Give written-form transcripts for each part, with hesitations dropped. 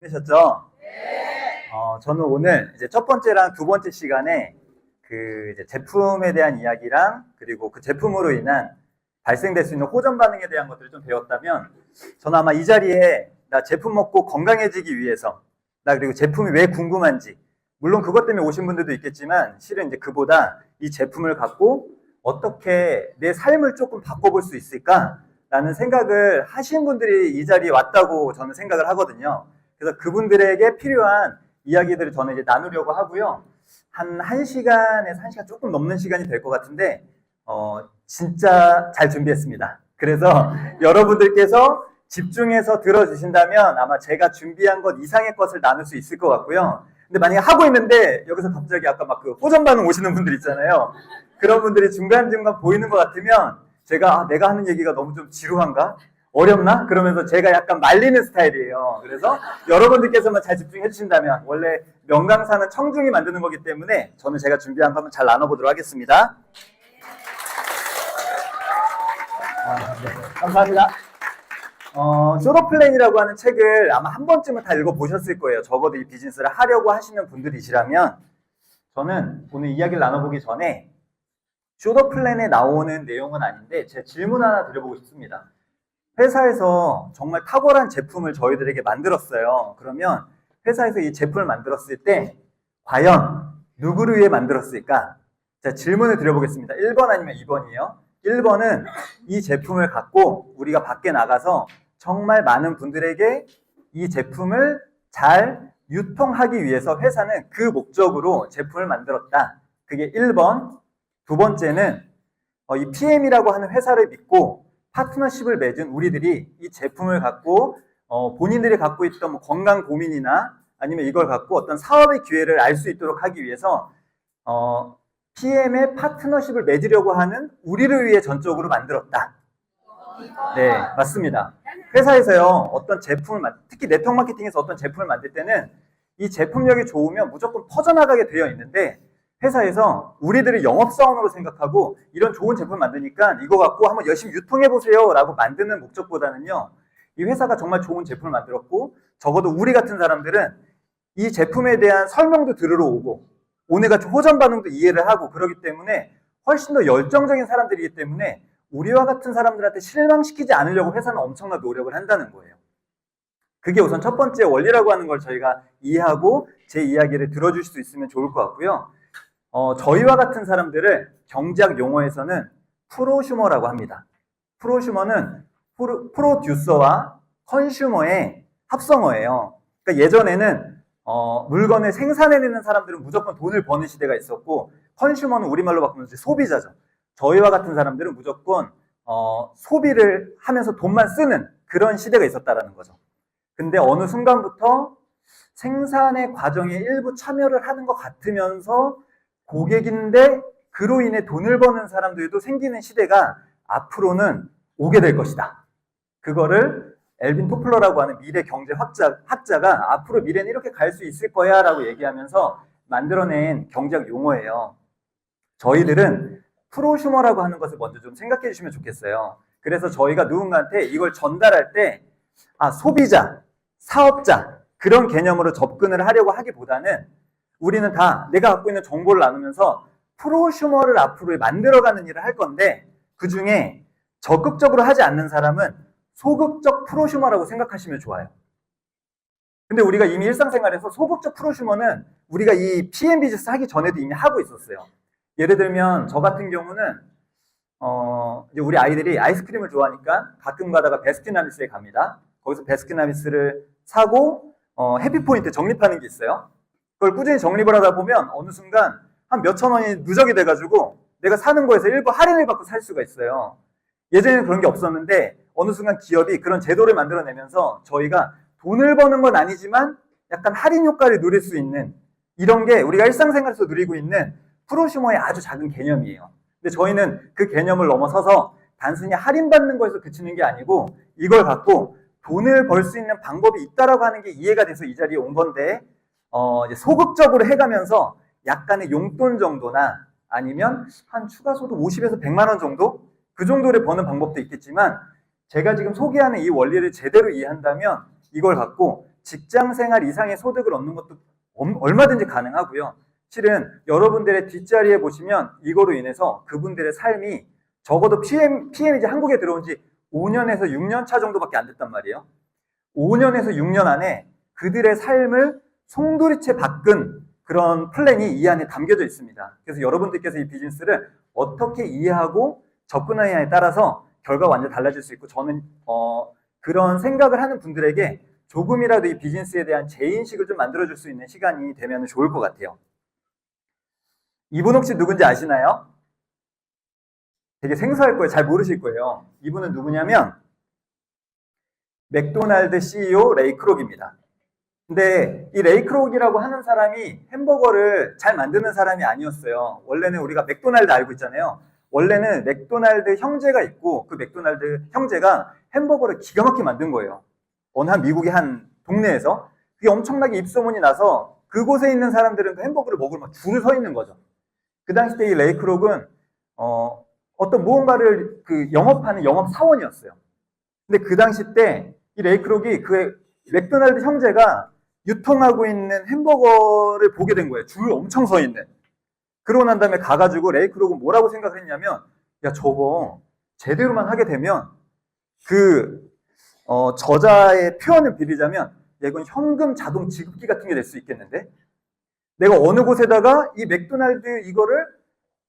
되셨죠? 저는 오늘 이제 첫 번째랑 두 번째 시간에 그 이제 제품에 대한 이야기랑 그리고 그 제품으로 인한 발생될 수 있는 호전 반응에 대한 것들을 좀 배웠다면, 저는 아마 이 자리에 나 제품 먹고 건강해지기 위해서, 나 그리고 제품이 왜 궁금한지, 물론 그것 때문에 오신 분들도 있겠지만 실은 이제 그보다 이 제품을 갖고 어떻게 내 삶을 조금 바꿔볼 수 있을까라는 생각을 하신 분들이 이 자리에 왔다고 저는 생각을 하거든요. 그래서 그분들에게 필요한 이야기들을 저는 이제 나누려고 하고요. 한 1시간에서 1시간 조금 넘는 시간이 될 것 같은데, 진짜 잘 준비했습니다. 그래서 여러분들께서 집중해서 들어주신다면 아마 제가 준비한 것 이상의 것을 나눌 수 있을 것 같고요. 근데 만약에 하고 있는데 여기서 갑자기 아까 막 그 호전 반응 오시는 분들 있잖아요. 그런 분들이 중간중간 보이는 것 같으면 제가 내가 하는 얘기가 너무 좀 지루한가? 어렵나? 그러면서 제가 약간 말리는 스타일이에요. 그래서 여러분들께서만 잘 집중해 주신다면, 원래 명강사는 청중이 만드는 거기 때문에 저는 제가 준비한 거 한번 잘 나눠보도록 하겠습니다. 네, 감사합니다. 쇼더플랜이라고 하는 책을 아마 한 번쯤은 다 읽어보셨을 거예요. 적어도 이 비즈니스를 하려고 하시는 분들이시라면. 저는 오늘 이야기를 나눠보기 전에 쇼더플랜에 나오는 내용은 아닌데 제 질문 하나 드려보고 싶습니다. 회사에서 정말 탁월한 제품을 저희들에게 만들었어요. 그러면 회사에서 이 제품을 만들었을 때 과연 누구를 위해 만들었을까? 자, 질문을 드려보겠습니다. 1번 아니면 2번이에요. 1번은 이 제품을 갖고 우리가 밖에 나가서 정말 많은 분들에게 이 제품을 잘 유통하기 위해서 회사는 그 목적으로 제품을 만들었다. 그게 1번. 두 번째는 이 PM이라고 하는 회사를 믿고 파트너십을 맺은 우리들이 이 제품을 갖고 본인들이 갖고 있던 뭐 건강 고민이나 아니면 이걸 갖고 어떤 사업의 기회를 알 수 있도록 하기 위해서 PM의 파트너십을 맺으려고 하는 우리를 위해 전적으로 만들었다. 네, 맞습니다. 회사에서요, 어떤 제품을, 특히 네트워크 마케팅에서 어떤 제품을 만들 때는 이 제품력이 좋으면 무조건 퍼져나가게 되어 있는데, 회사에서 우리들을 영업사원으로 생각하고 이런 좋은 제품을 만드니까 이거 갖고 한번 열심히 유통해보세요 라고 만드는 목적보다는요, 이 회사가 정말 좋은 제품을 만들었고 적어도 우리 같은 사람들은 이 제품에 대한 설명도 들으러 오고 오늘과 호전 반응도 이해를 하고 그러기 때문에 훨씬 더 열정적인 사람들이기 때문에 우리와 같은 사람들한테 실망시키지 않으려고 회사는 엄청난 노력을 한다는 거예요. 그게 우선 첫 번째 원리라고 하는 걸 저희가 이해하고 제 이야기를 들어줄 수 있으면 좋을 것 같고요. 저희와 같은 사람들을 경제학 용어에서는 프로슈머라고 합니다. 프로슈머는 프로듀서와 컨슈머의 합성어예요. 그러니까 예전에는 물건을 생산해내는 사람들은 무조건 돈을 버는 시대가 있었고, 컨슈머는 우리말로 바꾸면 소비자죠. 저희와 같은 사람들은 무조건 소비를 하면서 돈만 쓰는 그런 시대가 있었다라는 거죠. 근데 어느 순간부터 생산의 과정에 일부 참여를 하는 것 같으면서 고객인데 그로 인해 돈을 버는 사람들도 생기는 시대가 앞으로는 오게 될 것이다. 그거를 엘빈 토플러라고 하는 미래 경제 학자가 앞으로 미래는 이렇게 갈 수 있을 거야 라고 얘기하면서 만들어낸 경제학 용어예요. 저희들은 프로슈머라고 하는 것을 먼저 좀 생각해 주시면 좋겠어요. 그래서 저희가 누군가한테 이걸 전달할 때 소비자, 사업자 그런 개념으로 접근을 하려고 하기보다는 우리는 다 내가 갖고 있는 정보를 나누면서 프로슈머를 앞으로 만들어가는 일을 할 건데, 그 중에 적극적으로 하지 않는 사람은 소극적 프로슈머라고 생각하시면 좋아요. 근데 우리가 이미 일상생활에서 소극적 프로슈머는 우리가 이 PM 비즈니스 하기 전에도 이미 하고 있었어요. 예를 들면 저 같은 경우는 이제 우리 아이들이 아이스크림을 좋아하니까 가끔 가다가 베스킨라빈스에 갑니다. 거기서 베스킨라빈스를 사고 해피포인트 적립하는 게 있어요. 그걸 꾸준히 적립을 하다 보면 어느 순간 한 몇천 원이 누적이 돼가지고 내가 사는 거에서 일부 할인을 받고 살 수가 있어요. 예전에는 그런 게 없었는데 어느 순간 기업이 그런 제도를 만들어내면서 저희가 돈을 버는 건 아니지만 약간 할인 효과를 누릴 수 있는, 이런 게 우리가 일상생활에서 누리고 있는 프로슈머의 아주 작은 개념이에요. 근데 저희는 그 개념을 넘어서서 단순히 할인받는 거에서 그치는 게 아니고 이걸 갖고 돈을 벌 수 있는 방법이 있다라고 하는 게 이해가 돼서 이 자리에 온 건데, 이제 소극적으로 해가면서 약간의 용돈 정도나 아니면 한 추가 소득 50에서 100만 원 정도? 그 정도를 버는 방법도 있겠지만, 제가 지금 소개하는 이 원리를 제대로 이해한다면 이걸 갖고 직장 생활 이상의 소득을 얻는 것도 얼마든지 가능하고요. 실은 여러분들의 뒷자리에 보시면 이거로 인해서 그분들의 삶이 적어도 PM이 이제 한국에 들어온 지 5년에서 6년 차 정도밖에 안 됐단 말이에요. 5년에서 6년 안에 그들의 삶을 송두리째 바꾼 그런 플랜이 이 안에 담겨져 있습니다. 그래서 여러분들께서 이 비즈니스를 어떻게 이해하고 접근하느냐에 따라서 결과가 완전 달라질 수 있고, 저는 그런 생각을 하는 분들에게 조금이라도 이 비즈니스에 대한 재인식을 좀 만들어줄 수 있는 시간이 되면 좋을 것 같아요. 이분 혹시 누군지 아시나요? 되게 생소할 거예요. 잘 모르실 거예요. 이분은 누구냐면 맥도날드 CEO 레이 크록입니다. 근데 이 레이 크록이라고 하는 사람이 햄버거를 잘 만드는 사람이 아니었어요. 원래는 우리가 맥도날드 알고 있잖아요. 원래는 맥도날드 형제가 있고 그 맥도날드 형제가 햄버거를 기가 막히게 만든 거예요. 어느 한 미국의 한 동네에서. 그게 엄청나게 입소문이 나서 그곳에 있는 사람들은 그 햄버거를 먹으러 막 줄을 서 있는 거죠. 그 당시 때 이 레이 크록은 어떤 무언가를 영업하는 영업사원이었어요. 근데 그 당시 때 이 레이 크록이 그 맥도날드 형제가 유통하고 있는 햄버거를 보게 된 거예요. 줄 엄청 서 있는. 그러고 난 다음에 가가지고 레이 크록은 뭐라고 생각을 했냐면, 야, 저거 제대로만 하게 되면 저자의 표현을 빌리자면, 야, 이건 현금 자동 지급기 같은 게 될 수 있겠는데? 내가 어느 곳에다가 이 맥도날드 이거를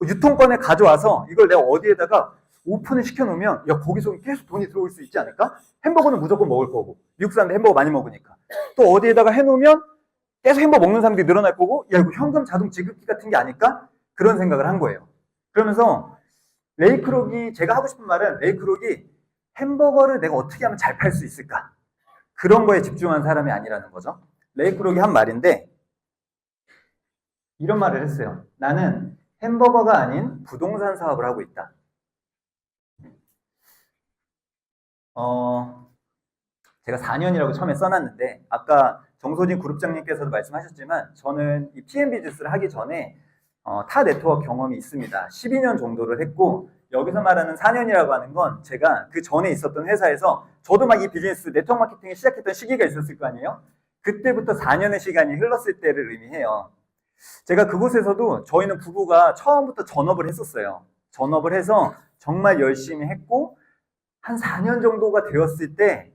유통권에 가져와서 이걸 내가 어디에다가 오픈을 시켜놓으면, 야, 거기서 계속 돈이 들어올 수 있지 않을까? 햄버거는 무조건 먹을 거고, 미국 사람들 햄버거 많이 먹으니까. 또 어디에다가 해놓으면 계속 햄버거 먹는 사람들이 늘어날 거고, 야, 이거 현금 자동 지급기 같은 게 아닐까? 그런 생각을 한 거예요. 그러면서 레이 크록이, 제가 하고 싶은 말은, 레이 크록이 햄버거를 내가 어떻게 하면 잘 팔 수 있을까? 그런 거에 집중한 사람이 아니라는 거죠. 레이 크록이 한 말인데, 이런 말을 했어요. 나는 햄버거가 아닌 부동산 사업을 하고 있다. 제가 4년이라고 처음에 써놨는데, 아까 정소진 그룹장님께서도 말씀하셨지만, 저는 이 PM 비즈니스를 하기 전에 타 네트워크 경험이 있습니다. 12년 정도를 했고, 여기서 말하는 4년이라고 하는 건 제가 그 전에 있었던 회사에서 저도 막 이 비즈니스 네트워크 마케팅을 시작했던 시기가 있었을 거 아니에요? 그때부터 4년의 시간이 흘렀을 때를 의미해요. 제가 그곳에서도 저희는 부부가 처음부터 전업을 했었어요. 전업을 해서 정말 열심히 했고, 한 4년 정도가 되었을 때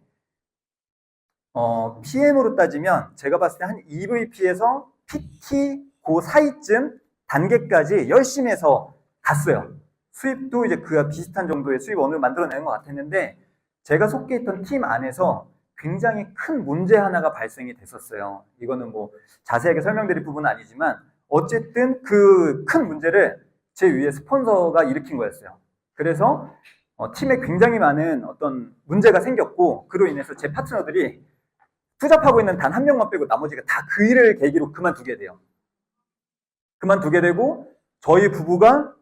PM으로 따지면 제가 봤을 때 한 EVP에서 PT 그 사이쯤 단계까지 열심히 해서 갔어요. 수입도 이제 그와 비슷한 정도의 수입 원을 만들어내는 것 같았는데, 제가 속해 있던 팀 안에서 굉장히 큰 문제 하나가 발생이 됐었어요. 이거는 뭐 자세하게 설명드릴 부분은 아니지만, 어쨌든 그 큰 문제를 제 위에 스폰서가 일으킨 거였어요. 그래서 팀에 굉장히 많은 어떤 문제가 생겼고, 그로 인해서 제 파트너들이 투잡하고 있는 단 한 명만 빼고 나머지가 다 그 일을 계기로 그만두게 돼요. 그만두게 되고, 저희 부부가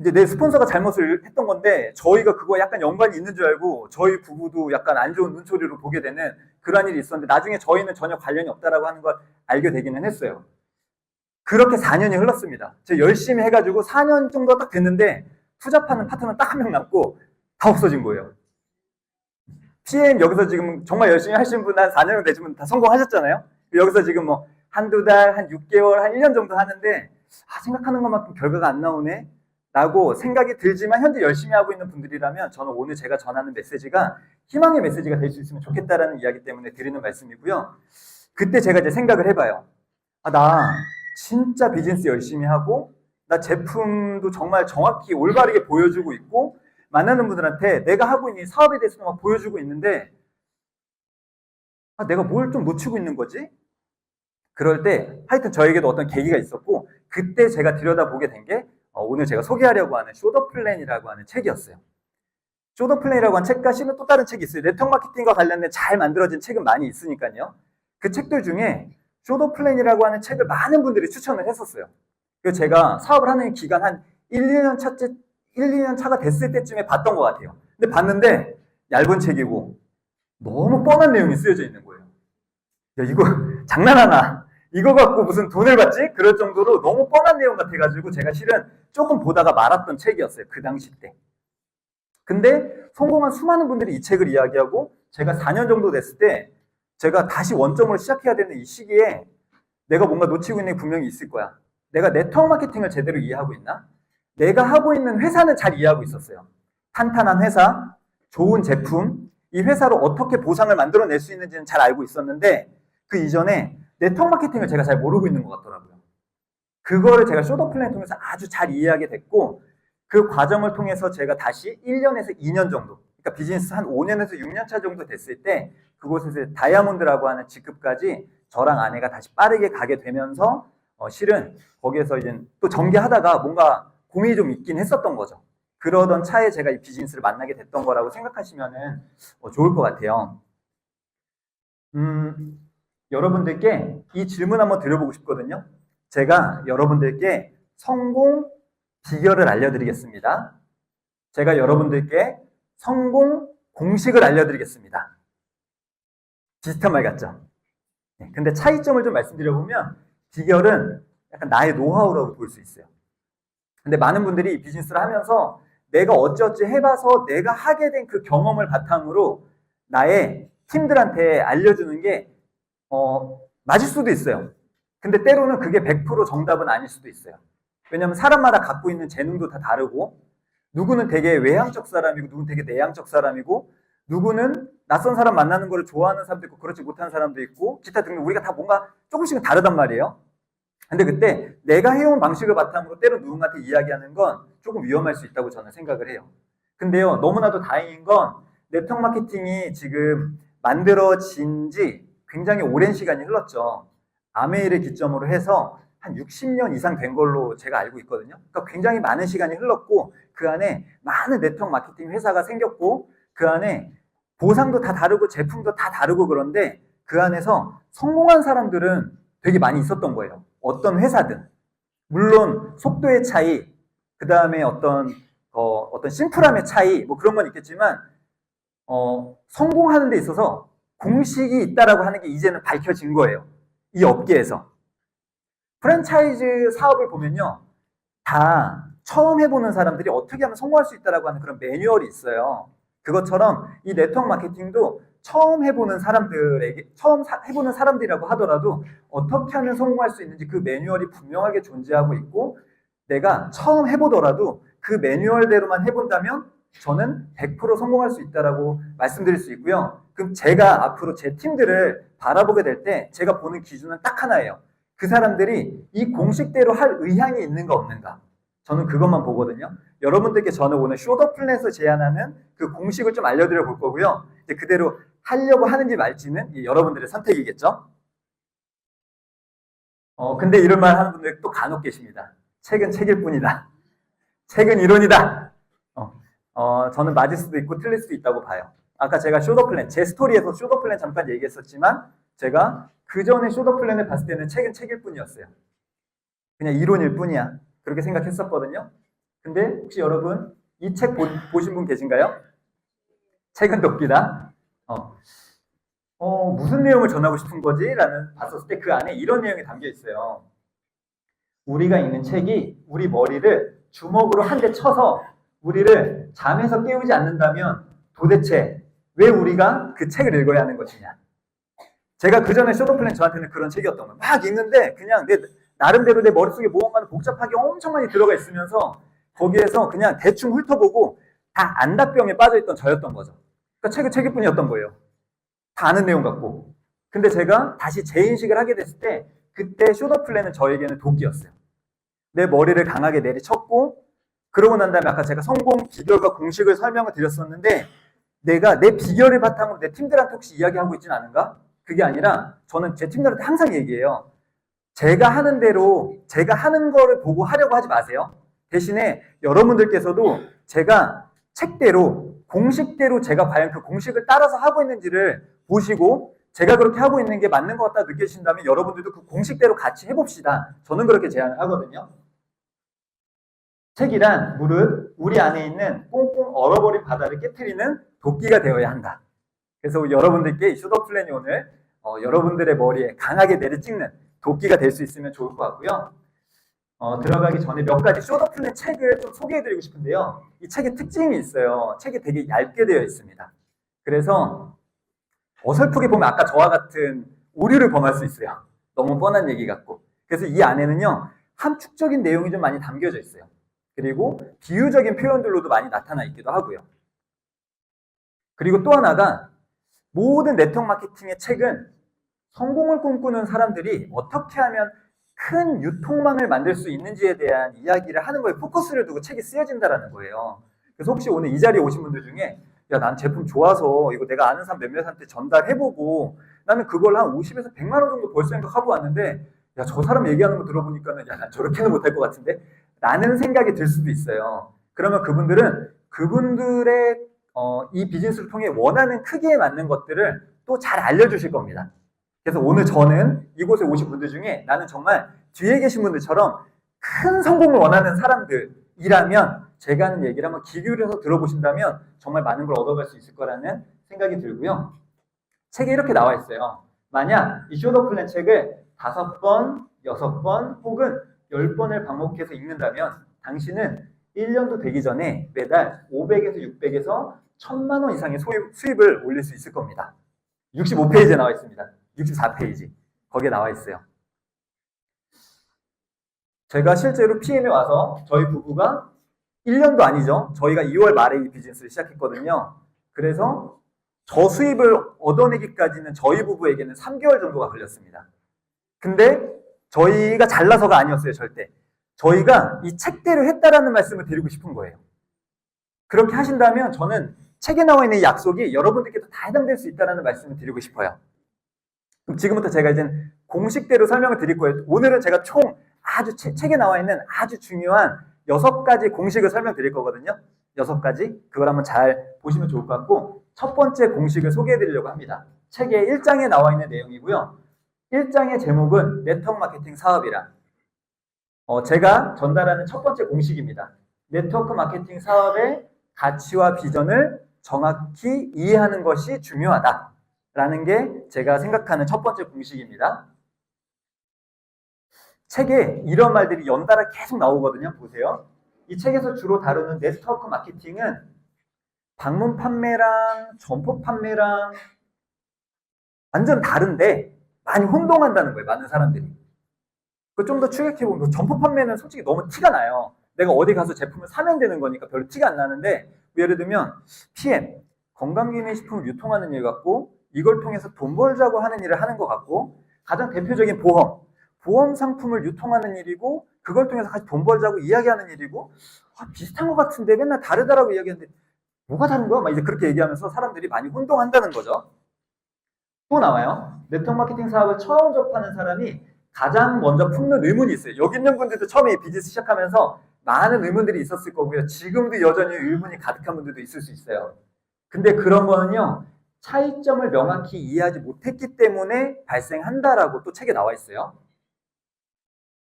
이제 내 스폰서가 잘못을 했던 건데, 저희가 그거 약간 연관이 있는 줄 알고 저희 부부도 약간 안 좋은 눈초리로 보게 되는 그런 일이 있었는데, 나중에 저희는 전혀 관련이 없다라고 하는 걸 알게 되기는 했어요. 그렇게 4년이 흘렀습니다. 제가 열심히 해가지고 4년 정도 딱 됐는데, 투잡하는 파트너 딱 한 명 남고 다 없어진 거예요. PM 여기서 지금 정말 열심히 하신 분 한 4년 되시면 다 성공하셨잖아요. 여기서 지금 뭐 한두 달, 한 6개월, 한 1년 정도 하는데, 생각하는 것만큼 결과가 안 나오네 라고 생각이 들지만, 현재 열심히 하고 있는 분들이라면 저는 오늘 제가 전하는 메시지가 희망의 메시지가 될 수 있으면 좋겠다라는 이야기 때문에 드리는 말씀이고요. 그때 제가 이제 생각을 해봐요. 나 진짜 비즈니스 열심히 하고, 나 제품도 정말 정확히 올바르게 보여주고 있고, 만나는 분들한테 내가 하고 있는 사업에 대해서도 막 보여주고 있는데, 내가 뭘 좀 놓치고 있는 거지? 그럴 때 하여튼 저에게도 어떤 계기가 있었고, 그때 제가 들여다보게 된 게 오늘 제가 소개하려고 하는 쇼더 플랜이라고 하는 책이었어요. 쇼더 플랜이라고 하는 책과 실은 또 다른 책이 있어요. 네트워크 마케팅과 관련된 잘 만들어진 책은 많이 있으니까요. 그 책들 중에 쇼더 플랜이라고 하는 책을 많은 분들이 추천을 했었어요. 그래서 제가 사업을 하는 기간 한 1, 2년 차가 됐을 때쯤에 봤던 것 같아요. 근데 봤는데 얇은 책이고 너무 뻔한 내용이 쓰여져 있는 거예요. 야, 이거 장난하나? 이거 갖고 무슨 돈을 받지? 그럴 정도로 너무 뻔한 내용 같아가지고 제가 실은 조금 보다가 말았던 책이었어요. 그 당시 때. 근데 성공한 수많은 분들이 이 책을 이야기하고, 제가 4년 정도 됐을 때 제가 다시 원점으로 시작해야 되는 이 시기에 내가 뭔가 놓치고 있는 게 분명히 있을 거야. 내가 네트워크 마케팅을 제대로 이해하고 있나? 내가 하고 있는 회사는 잘 이해하고 있었어요. 탄탄한 회사, 좋은 제품, 이 회사로 어떻게 보상을 만들어낼 수 있는지는 잘 알고 있었는데 그 이전에 네트워크 마케팅을 제가 잘 모르고 있는 것 같더라고요. 그거를 제가 쇼더 플랜을 통해서 아주 잘 이해하게 됐고 그 과정을 통해서 제가 다시 1년에서 2년 정도, 그러니까 비즈니스 한 5년에서 6년 차 정도 됐을 때 그곳에서 다이아몬드라고 하는 직급까지 저랑 아내가 다시 빠르게 가게 되면서 실은 거기에서 이제 또 전개하다가 뭔가 고민이 좀 있긴 했었던 거죠. 그러던 차에 제가 이 비즈니스를 만나게 됐던 거라고 생각하시면은 좋을 것 같아요. 여러분들께 이 질문 한번 드려보고 싶거든요. 제가 여러분들께 성공 비결을 알려드리겠습니다. 제가 여러분들께 성공 공식을 알려드리겠습니다. 비슷한 말 같죠? 네, 근데 차이점을 좀 말씀드려보면 비결은 약간 나의 노하우라고 볼 수 있어요. 근데 많은 분들이 비즈니스를 하면서 내가 어찌어찌 해봐서 내가 하게 된 그 경험을 바탕으로 나의 팀들한테 알려주는 게 맞을 수도 있어요. 근데 때로는 그게 100% 정답은 아닐 수도 있어요. 왜냐하면 사람마다 갖고 있는 재능도 다 다르고 누구는 되게 외향적 사람이고 누구는 되게 내향적 사람이고 누구는 낯선 사람 만나는 거를 좋아하는 사람도 있고 그렇지 못하는 사람도 있고 기타 등등 우리가 다 뭔가 조금씩은 다르단 말이에요. 근데 그때 내가 해온 방식을 바탕으로 때로 누군가한테 이야기하는 건 조금 위험할 수 있다고 저는 생각을 해요. 근데요, 너무나도 다행인 건 네트워크 마케팅이 지금 만들어진 지 굉장히 오랜 시간이 흘렀죠. 아메이를 기점으로 해서 한 60년 이상 된 걸로 제가 알고 있거든요. 그러니까 굉장히 많은 시간이 흘렀고 그 안에 많은 네트워크 마케팅 회사가 생겼고 그 안에 보상도 다 다르고 제품도 다 다르고 그런데 그 안에서 성공한 사람들은 되게 많이 있었던 거예요. 어떤 회사든. 물론 속도의 차이, 그 다음에 어떤 심플함의 차이, 뭐 그런 건 있겠지만 성공하는 데 있어서 공식이 있다라고 하는 게 이제는 밝혀진 거예요. 이 업계에서. 프랜차이즈 사업을 보면요. 다 처음 해보는 사람들이 어떻게 하면 성공할 수 있다라고 하는 그런 매뉴얼이 있어요. 그것처럼 이 네트워크 마케팅도 처음 해보는 사람들이라고 하더라도 어떻게 하면 성공할 수 있는지 그 매뉴얼이 분명하게 존재하고 있고 내가 처음 해보더라도 그 매뉴얼대로만 해본다면 저는 100% 성공할 수 있다라고 말씀드릴 수 있고요. 그럼 제가 앞으로 제 팀들을 바라보게 될 때 제가 보는 기준은 딱 하나예요. 그 사람들이 이 공식대로 할 의향이 있는가 없는가. 저는 그것만 보거든요. 여러분들께 저는 오늘 쇼더 플랜에서 제안하는 그 공식을 좀 알려드려 볼 거고요. 이제 그대로 하려고 하는지 말지는 여러분들의 선택이겠죠. 근데 이런 말 하는 분들 또 간혹 계십니다. 책은 책일 뿐이다. 책은 이론이다. 저는 맞을 수도 있고 틀릴 수도 있다고 봐요. 아까 제가 쇼더 플랜, 제 스토리에서 쇼더 플랜 잠깐 얘기했었지만 제가 그 전에 쇼더 플랜을 봤을 때는 책은 책일 뿐이었어요. 그냥 이론일 뿐이야. 그렇게 생각했었거든요. 근데 혹시 여러분 이 책 보신 분 계신가요? 책은 돕기다. 무슨 내용을 전하고 싶은 거지? 라는 봤었을 때 그 안에 이런 내용이 담겨 있어요. 우리가 읽는 책이 우리 머리를 주먹으로 한 대 쳐서 우리를 잠에서 깨우지 않는다면 도대체 왜 우리가 그 책을 읽어야 하는 것이냐. 제가 그 전에 쇼더 플랜 저한테는 그런 책이었던 거예요. 막 읽는데 그냥 나름대로 내 머릿속에 무언가는 복잡하게 엄청 많이 들어가 있으면서 거기에서 그냥 대충 훑어보고 다 안다병에 빠져있던 저였던 거죠. 그러니까 책은 책일 뿐이었던 거예요. 다 아는 내용 같고. 근데 제가 다시 재인식을 하게 됐을 때 그때 쇼더 플랜은 저에게는 도끼였어요. 내 머리를 강하게 내리쳤고 그러고 난 다음에 아까 제가 성공 비결과 공식을 설명을 드렸었는데 내가 내 비결을 바탕으로 내 팀들한테 혹시 이야기하고 있지는 않은가? 그게 아니라 저는 제 팀들한테 항상 얘기해요. 제가 하는 대로 제가 하는 거를 보고 하려고 하지 마세요. 대신에 여러분들께서도 제가 책대로 공식대로 제가 과연 그 공식을 따라서 하고 있는지를 보시고 제가 그렇게 하고 있는 게 맞는 것 같다 느끼신다면 여러분들도 그 공식대로 같이 해봅시다. 저는 그렇게 제안을 하거든요. 책이란 무릇 우리 안에 있는 꽁꽁 얼어버린 바다를 깨트리는 도끼가 되어야 한다. 그래서 여러분들께 이 쇼더 플랜이 오늘 여러분들의 머리에 강하게 내리찍는 도끼가 될 수 있으면 좋을 것 같고요. 들어가기 전에 몇 가지 쇼더 플랜 책을 좀 소개해드리고 싶은데요. 이 책의 특징이 있어요. 책이 되게 얇게 되어 있습니다. 그래서 어설프게 보면 아까 저와 같은 오류를 범할 수 있어요. 너무 뻔한 얘기 같고. 그래서 이 안에는요, 함축적인 내용이 좀 많이 담겨져 있어요. 그리고 비유적인 표현들로도 많이 나타나 있기도 하고요. 그리고 또 하나가 모든 네트워크 마케팅의 책은 성공을 꿈꾸는 사람들이 어떻게 하면 큰 유통망을 만들 수 있는지에 대한 이야기를 하는 거에 포커스를 두고 책이 쓰여진다라는 거예요. 그래서 혹시 오늘 이 자리에 오신 분들 중에 야, 난 제품 좋아서 이거 내가 아는 사람 몇몇한테 전달해보고 나는 그걸 한 50에서 100만 원 정도 벌 생각하고 왔는데 야, 저 사람 얘기하는 거 들어보니까는 야, 난 저렇게는 못할 것 같은데? 라는 생각이 들 수도 있어요. 그러면 그분들은 그분들의 이 비즈니스를 통해 원하는 크기에 맞는 것들을 또 잘 알려주실 겁니다. 그래서 오늘 저는 이곳에 오신 분들 중에 나는 정말 뒤에 계신 분들처럼 큰 성공을 원하는 사람들이라면 제가 하는 얘기를 한번 귀 기울여서 들어보신다면 정말 많은 걸 얻어갈 수 있을 거라는 생각이 들고요. 책에 이렇게 나와 있어요. 만약 이 쇼더 플랜 책을 5번, 6번 혹은 10번을 반복해서 읽는다면 당신은 1년도 되기 전에 매달 500에서 600에서 1000만 원 이상의 수입을 올릴 수 있을 겁니다. 65페이지에 나와 있습니다. 64페이지. 거기에 나와 있어요. 제가 실제로 PM에 와서 저희 부부가 1년도 아니죠. 저희가 2월 말에 이 비즈니스를 시작했거든요. 그래서 저 수입을 얻어내기까지는 저희 부부에게는 3개월 정도가 걸렸습니다. 근데 저희가 잘나서가 아니었어요, 절대. 저희가 이 책대로 했다라는 말씀을 드리고 싶은 거예요. 그렇게 하신다면 저는 책에 나와 있는 이 약속이 여러분들께도 다 해당될 수 있다는 말씀을 드리고 싶어요. 그럼 지금부터 제가 이제 공식대로 설명을 드릴 거예요. 오늘은 제가 총 아주 책에 나와 있는 아주 중요한 6가지 공식을 설명드릴 거거든요. 6가지. 그걸 한번 잘 보시면 좋을 것 같고 첫 번째 공식을 소개해 드리려고 합니다. 책의 1장에 나와 있는 내용이고요. 1장의 제목은 네트워크 마케팅 사업이란 제가 전달하는 첫 번째 공식입니다. 네트워크 마케팅 사업의 가치와 비전을 정확히 이해하는 것이 중요하다라는 게 제가 생각하는 첫 번째 공식입니다. 책에 이런 말들이 연달아 계속 나오거든요. 보세요. 이 책에서 주로 다루는 네트워크 마케팅은 방문 판매랑 점포 판매랑 완전 다른데 많이 혼동한다는 거예요. 많은 사람들이. 그 좀 더 추격해보면 점포 판매는 솔직히 너무 티가 나요. 내가 어디 가서 제품을 사면 되는 거니까 별로 티가 안 나는데 예를 들면 PM, 건강기능식품을 유통하는 일 같고 이걸 통해서 돈 벌자고 하는 일을 하는 것 같고 가장 대표적인 보험 상품을 유통하는 일이고 그걸 통해서 같이 돈 벌자고 이야기하는 일이고 비슷한 것 같은데 맨날 다르다라고 이야기하는데 뭐가 다른 거야? 막 이제 그렇게 얘기하면서 사람들이 많이 혼동한다는 거죠. 또 나와요. 네트워크 마케팅 사업을 처음 접하는 사람이 가장 먼저 품는 의문이 있어요. 여기 있는 분들도 처음에 비즈니스 시작하면서 많은 의문들이 있었을 거고요. 지금도 여전히 의문이 가득한 분들도 있을 수 있어요. 근데 그런 거는요. 차이점을 명확히 이해하지 못했기 때문에 발생한다라고 또 책에 나와 있어요.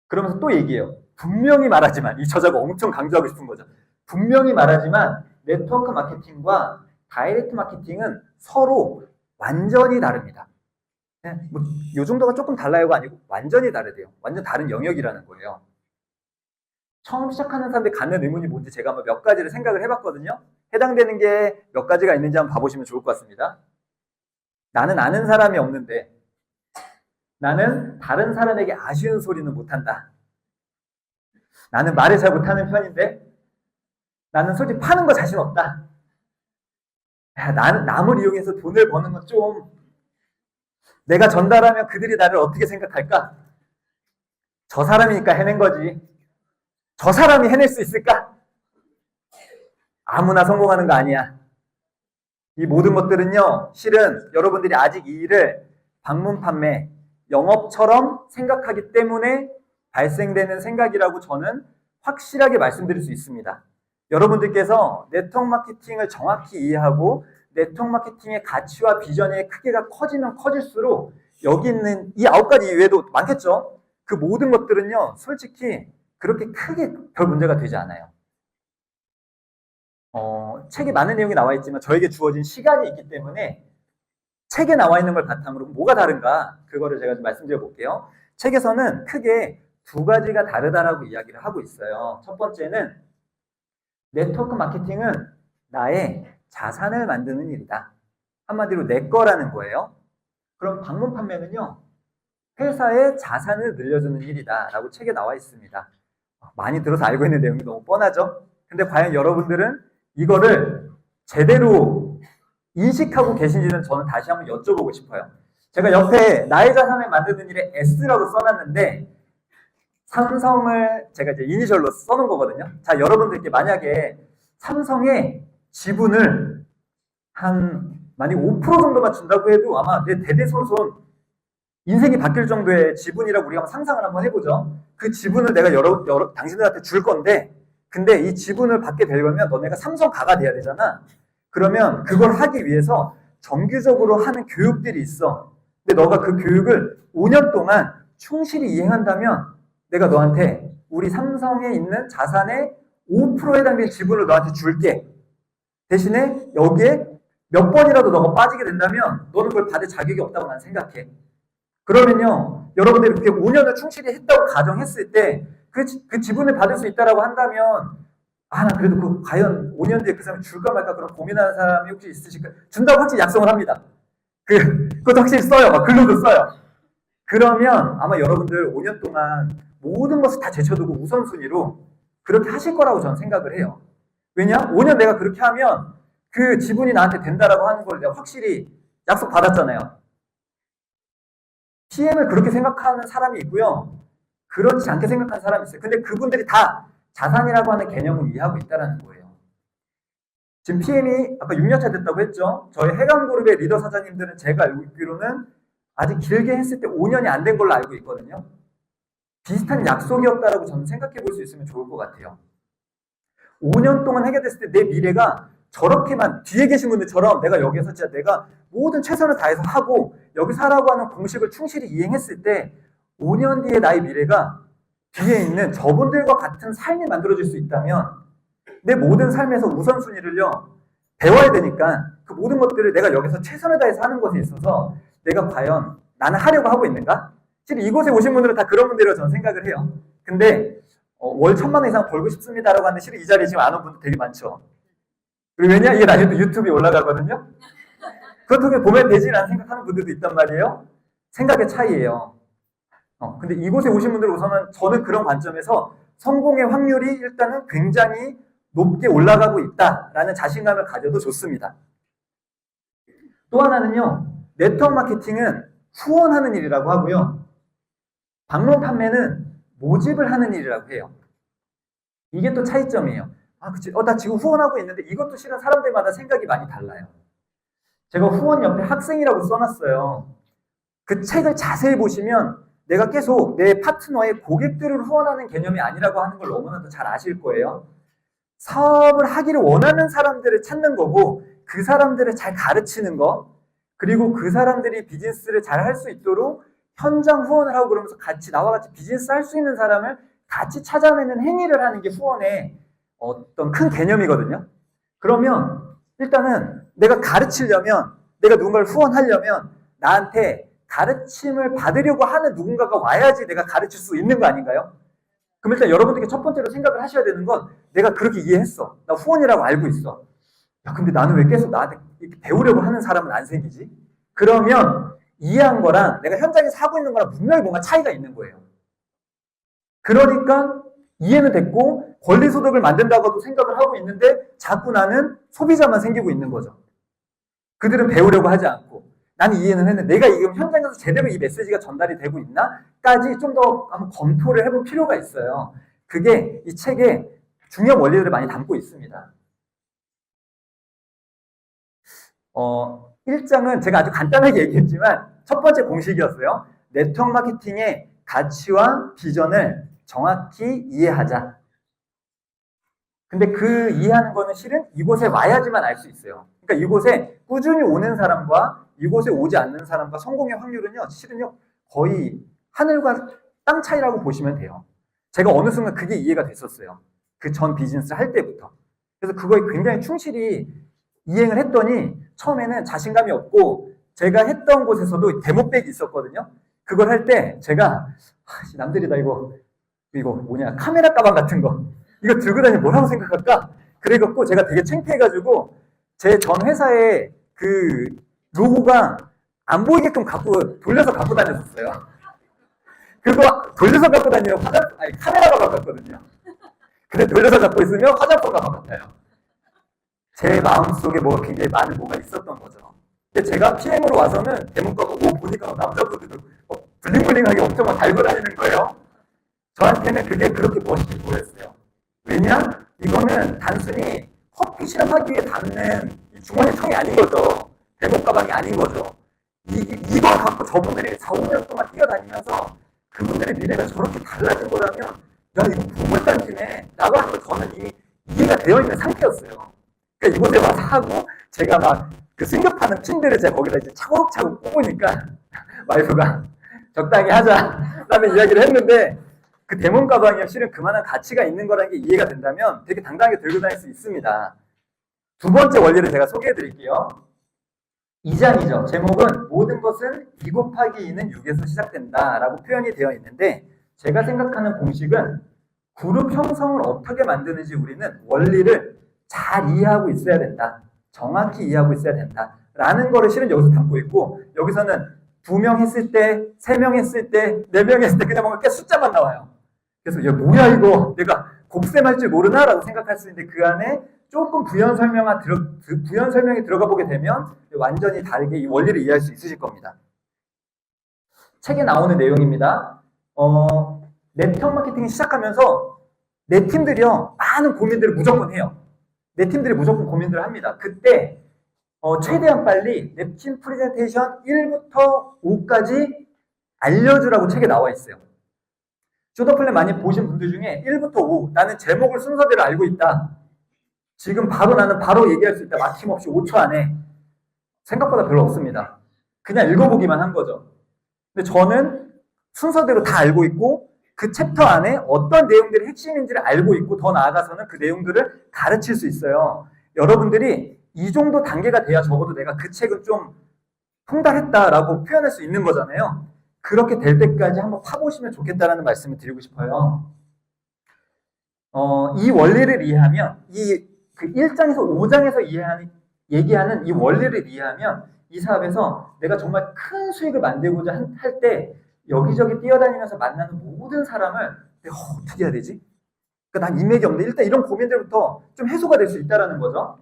그러면서 또 얘기해요. 분명히 말하지만 이 저자가 엄청 강조하고 싶은 거죠. 분명히 말하지만 네트워크 마케팅과 다이렉트 마케팅은 서로 완전히 다릅니다. 뭐, 요 정도가 조금 달라요가 아니고 완전히 다르대요. 완전 다른 영역이라는 거예요. 처음 시작하는 사람들이 갖는 의문이 뭔지 제가 한번 몇 가지를 생각을 해봤거든요. 해당되는 게 몇 가지가 있는지 한번 봐보시면 좋을 것 같습니다. 나는 아는 사람이 없는데 나는 다른 사람에게 아쉬운 소리는 못한다. 나는 말을 잘 못하는 편인데 나는 솔직히 파는 거 자신 없다. 나는 남을 이용해서 돈을 버는 건 좀 내가 전달하면 그들이 나를 어떻게 생각할까? 저 사람이니까 해낸 거지. 저 사람이 해낼 수 있을까? 아무나 성공하는 거 아니야. 이 모든 것들은요, 실은 여러분들이 아직 이 일을 방문 판매, 영업처럼 생각하기 때문에 발생되는 생각이라고 저는 확실하게 말씀드릴 수 있습니다. 여러분들께서 네트워크 마케팅을 정확히 이해하고 네트워크 마케팅의 가치와 비전의 크기가 커지면 커질수록 여기 있는 이 9가지 이외에도 많겠죠? 그 모든 것들은요, 솔직히 그렇게 크게 별 문제가 되지 않아요. 책에 많은 내용이 나와 있지만 저에게 주어진 시간이 있기 때문에 책에 나와 있는 걸 바탕으로 뭐가 다른가 그거를 제가 좀 말씀드려 볼게요. 책에서는 크게 2가지가 다르다라고 이야기를 하고 있어요. 첫 번째는 네트워크 마케팅은 나의 자산을 만드는 일이다. 한마디로 내 거라는 거예요. 그럼 방문 판매는요, 회사의 자산을 늘려주는 일이다라고 책에 나와 있습니다. 많이 들어서 알고 있는 내용이 너무 뻔하죠? 근데 과연 여러분들은 이거를 제대로 인식하고 계신지는 저는 다시 한번 여쭤보고 싶어요. 제가 옆에 나의 자산을 만드는 일에 S라고 써놨는데 삼성을 제가 이제 이니셜로 써놓은 거거든요. 자, 여러분들께 만약에 삼성의 지분을 만약 5% 정도만 준다고 해도 아마 내 대대손손 인생이 바뀔 정도의 지분이라고 우리가 상상을 한번 해보죠. 그 지분을 내가 당신들한테 줄 건데, 근데 이 지분을 받게 되려면 너네가 삼성가가 돼야 되잖아. 그러면 그걸 하기 위해서 정규적으로 하는 교육들이 있어. 근데 너가 그 교육을 5년 동안 충실히 이행한다면 내가 너한테 우리 삼성에 있는 자산의 5%에 해당되는 지분을 너한테 줄게. 대신에 여기에 몇 번이라도 너가 빠지게 된다면 너는 그걸 받을 자격이 없다고 난 생각해. 그러면요, 여러분들이 그렇게 5년을 충실히 했다고 가정했을 때 그 지분을 받을 수 있다라고 한다면 나 그래도 과연 5년 뒤에 그 사람이 줄까 말까 그런 고민하는 사람이 혹시 있으실까? 준다고 확실히 약속을 합니다. 그것도 확실히 써요. 막 글로도 써요. 그러면 아마 여러분들 5년 동안 모든 것을 다 제쳐두고 우선순위로 그렇게 하실 거라고 저는 생각을 해요. 왜냐? 5년 내가 그렇게 하면 그 지분이 나한테 된다라고 하는 걸 내가 확실히 약속 받았잖아요. PM을 그렇게 생각하는 사람이 있고요. 그렇지 않게 생각하는 사람이 있어요. 근데 그분들이 다 자산이라고 하는 개념을 이해하고 있다는 거예요. 지금 PM이 아까 6년차 됐다고 했죠. 저희 해강그룹의 리더 사장님들은 제가 알고 있기로는 아직 길게 했을 때 5년이 안 된 걸로 알고 있거든요. 비슷한 약속이었다라고 저는 생각해 볼 수 있으면 좋을 것 같아요. 5년 동안 하게 됐을 때 내 미래가 저렇게만 뒤에 계신 분들처럼 내가 여기서 진짜 내가 모든 최선을 다해서 하고 여기서 하라고 하는 공식을 충실히 이행했을 때 5년 뒤에 나의 미래가 뒤에 있는 저분들과 같은 삶이 만들어질 수 있다면 내 모든 삶에서 우선순위를요 배워야 되니까 그 모든 것들을 내가 여기서 최선을 다해서 하는 것에 있어서 내가 과연 나는 하려고 하고 있는가? 실은 이곳에 오신 분들은 다 그런 분들이라고 저는 생각을 해요. 근데 월 1,000만 원 이상 벌고 싶습니다라고 하는데 실은 이 자리에 지금 안 온 분들 되게 많죠. 그리고 왜냐? 이게 나중에 또 유튜브에 올라가거든요. 그렇다고 보면 되지라는 생각하는 분들도 있단 말이에요. 생각의 차이예요. 근데 이곳에 오신 분들 우선은 저는 그런 관점에서 성공의 확률이 일단은 굉장히 높게 올라가고 있다라는 자신감을 가져도 좋습니다. 또 하나는요. 네트워크 마케팅은 후원하는 일이라고 하고요. 방문 판매는 모집을 하는 일이라고 해요. 이게 또 차이점이에요. 그치. 나 지금 후원하고 있는데 이것도 실은 사람들마다 생각이 많이 달라요. 제가 후원 옆에 학생이라고 써놨어요. 그 책을 자세히 보시면 내가 계속 내 파트너의 고객들을 후원하는 개념이 아니라고 하는 걸 너무나도 잘 아실 거예요. 사업을 하기를 원하는 사람들을 찾는 거고 그 사람들을 잘 가르치는 거 그리고 그 사람들이 비즈니스를 잘 할 수 있도록 현장 후원을 하고 그러면서 같이 나와 같이 비즈니스 할 수 있는 사람을 같이 찾아내는 행위를 하는 게 후원의 어떤 큰 개념이거든요. 그러면 일단은 내가 가르치려면 내가 누군가를 후원하려면 나한테 가르침을 받으려고 하는 누군가가 와야지 내가 가르칠 수 있는 거 아닌가요? 그럼 일단 여러분들께 첫 번째로 생각을 하셔야 되는 건 내가 그렇게 이해했어. 나 후원이라고 알고 있어. 근데 나는 왜 계속 나한테 배우려고 하는 사람은 안 생기지? 그러면 이해한 거랑 내가 현장에서 하고 있는 거랑 분명히 뭔가 차이가 있는 거예요. 그러니까 이해는 됐고 권리소득을 만든다고도 생각을 하고 있는데 자꾸 나는 소비자만 생기고 있는 거죠. 그들은 배우려고 하지 않고 나는 이해는 했는데 내가 지금 현장에서 제대로 이 메시지가 전달이 되고 있나?까지 좀 더 한번 검토를 해볼 필요가 있어요. 그게 이 책에 중요한 원리들을 많이 담고 있습니다. 1장은 제가 아주 간단하게 얘기했지만 첫 번째 공식이었어요. 네트워크 마케팅의 가치와 비전을 정확히 이해하자. 근데 그 이해하는 거는 실은 이곳에 와야지만 알 수 있어요. 그러니까 이곳에 꾸준히 오는 사람과 이곳에 오지 않는 사람과 성공의 확률은요, 실은요, 거의 하늘과 땅 차이라고 보시면 돼요. 제가 어느 순간 그게 이해가 됐었어요. 그 전 비즈니스 할 때부터. 그래서 그거에 굉장히 충실히 이행을 했더니 처음에는 자신감이 없고 제가 했던 곳에서도 데모백이 있었거든요. 그걸 할 때 제가 남들이 다 이거 뭐냐 카메라 가방 같은 거 이거 들고 다니면 뭐라고 생각할까? 그래갖고 제가 되게 창피해가지고 제 전 회사에 그 로고가 안 보이게끔 돌려서 갖고 다녔었어요. 그거 돌려서 갖고 다니면 카메라가 바꿨거든요. 근데 돌려서 갖고 있으면 화장품가 바꿨어요. 제 마음속에 뭐가 굉장히 많은 뭐가 있었던 거죠. 근데 제가 PM으로 와서는 대문과 보니까 남자분들도 블링블링하게 엄청 막 달고 다니는 거예요. 저한테는 그게 그렇게 멋있게 보였어요. 왜냐? 이거는 단순히 커피 시럽하기 위해 담는 주머니 통이 아닌 거죠. 대목 가방이 아닌 거죠. 이걸 갖고 저분들이 4, 5년 동안 뛰어다니면서 그분들의 미래가 저렇게 달라진 거라면 야 이거 보물단지네 라고 하는 걸 저는 이미 이해가 되어 있는 상태였어요. 그러니까 이곳에 와서 하고 제가 막 그 승급하는 핀들을 제가 거기다 이제 차곡차곡 뽑으니까 와이프가 적당히 하자라는 이야기를 했는데 그 대문 가방이 실은 그만한 가치가 있는 거라는 게 이해가 된다면 되게 당당하게 들고 다닐 수 있습니다. 두 번째 원리를 제가 소개해 드릴게요. 2장이죠. 제목은 모든 것은 2 곱하기 2는 6에서 시작된다 라고 표현이 되어 있는데 제가 생각하는 공식은 그룹 형성을 어떻게 만드는지 우리는 원리를 잘 이해하고 있어야 된다. 정확히 이해하고 있어야 된다. 라는 거를 실은 여기서 담고 있고 여기서는 2명 했을 때, 3명 했을 때, 4명 했을 때 그냥 뭔가 깨 숫자만 나와요. 그래서 야 뭐야 이거 내가 곱셈할 줄 모르나? 라고 생각할 수 있는데 그 안에 조금 부연 설명이 들어가 보게 되면 완전히 다르게 이 원리를 이해할 수 있으실 겁니다. 책에 나오는 내용입니다. 네트워크 마케팅을 시작하면서 내 팀들이요 많은 고민들을 무조건 해요. 내 팀들이 무조건 고민들을 합니다. 그때 최대한 빨리 랩팀 프레젠테이션 1부터 5까지 알려주라고 책에 나와 있어요. 쇼더플랜 많이 보신 분들 중에 1부터 5 나는 제목을 순서대로 알고 있다. 지금 나는 바로 얘기할 수 있다. 막힘없이 5초 안에. 생각보다 별로 없습니다. 그냥 읽어보기만 한 거죠. 근데 저는 순서대로 다 알고 있고 그 챕터 안에 어떤 내용들이 핵심인지를 알고 있고 더 나아가서는 그 내용들을 가르칠 수 있어요. 여러분들이 이 정도 단계가 돼야 적어도 내가 그 책은 좀 통달했다라고 표현할 수 있는 거잖아요. 그렇게 될 때까지 한번 파보시면 좋겠다라는 말씀을 드리고 싶어요. 이 원리를 이해하면 그 1장에서 5장에서 얘기하는 이 원리를 이해하면 이 사업에서 내가 정말 큰 수익을 만들고자 할 때 여기저기 뛰어다니면서 만나는 모든 사람을 내가 어떻게 해야 되지? 그러니까 난 인맥이 없는데 일단 이런 고민들부터 좀 해소가 될 수 있다는 거죠.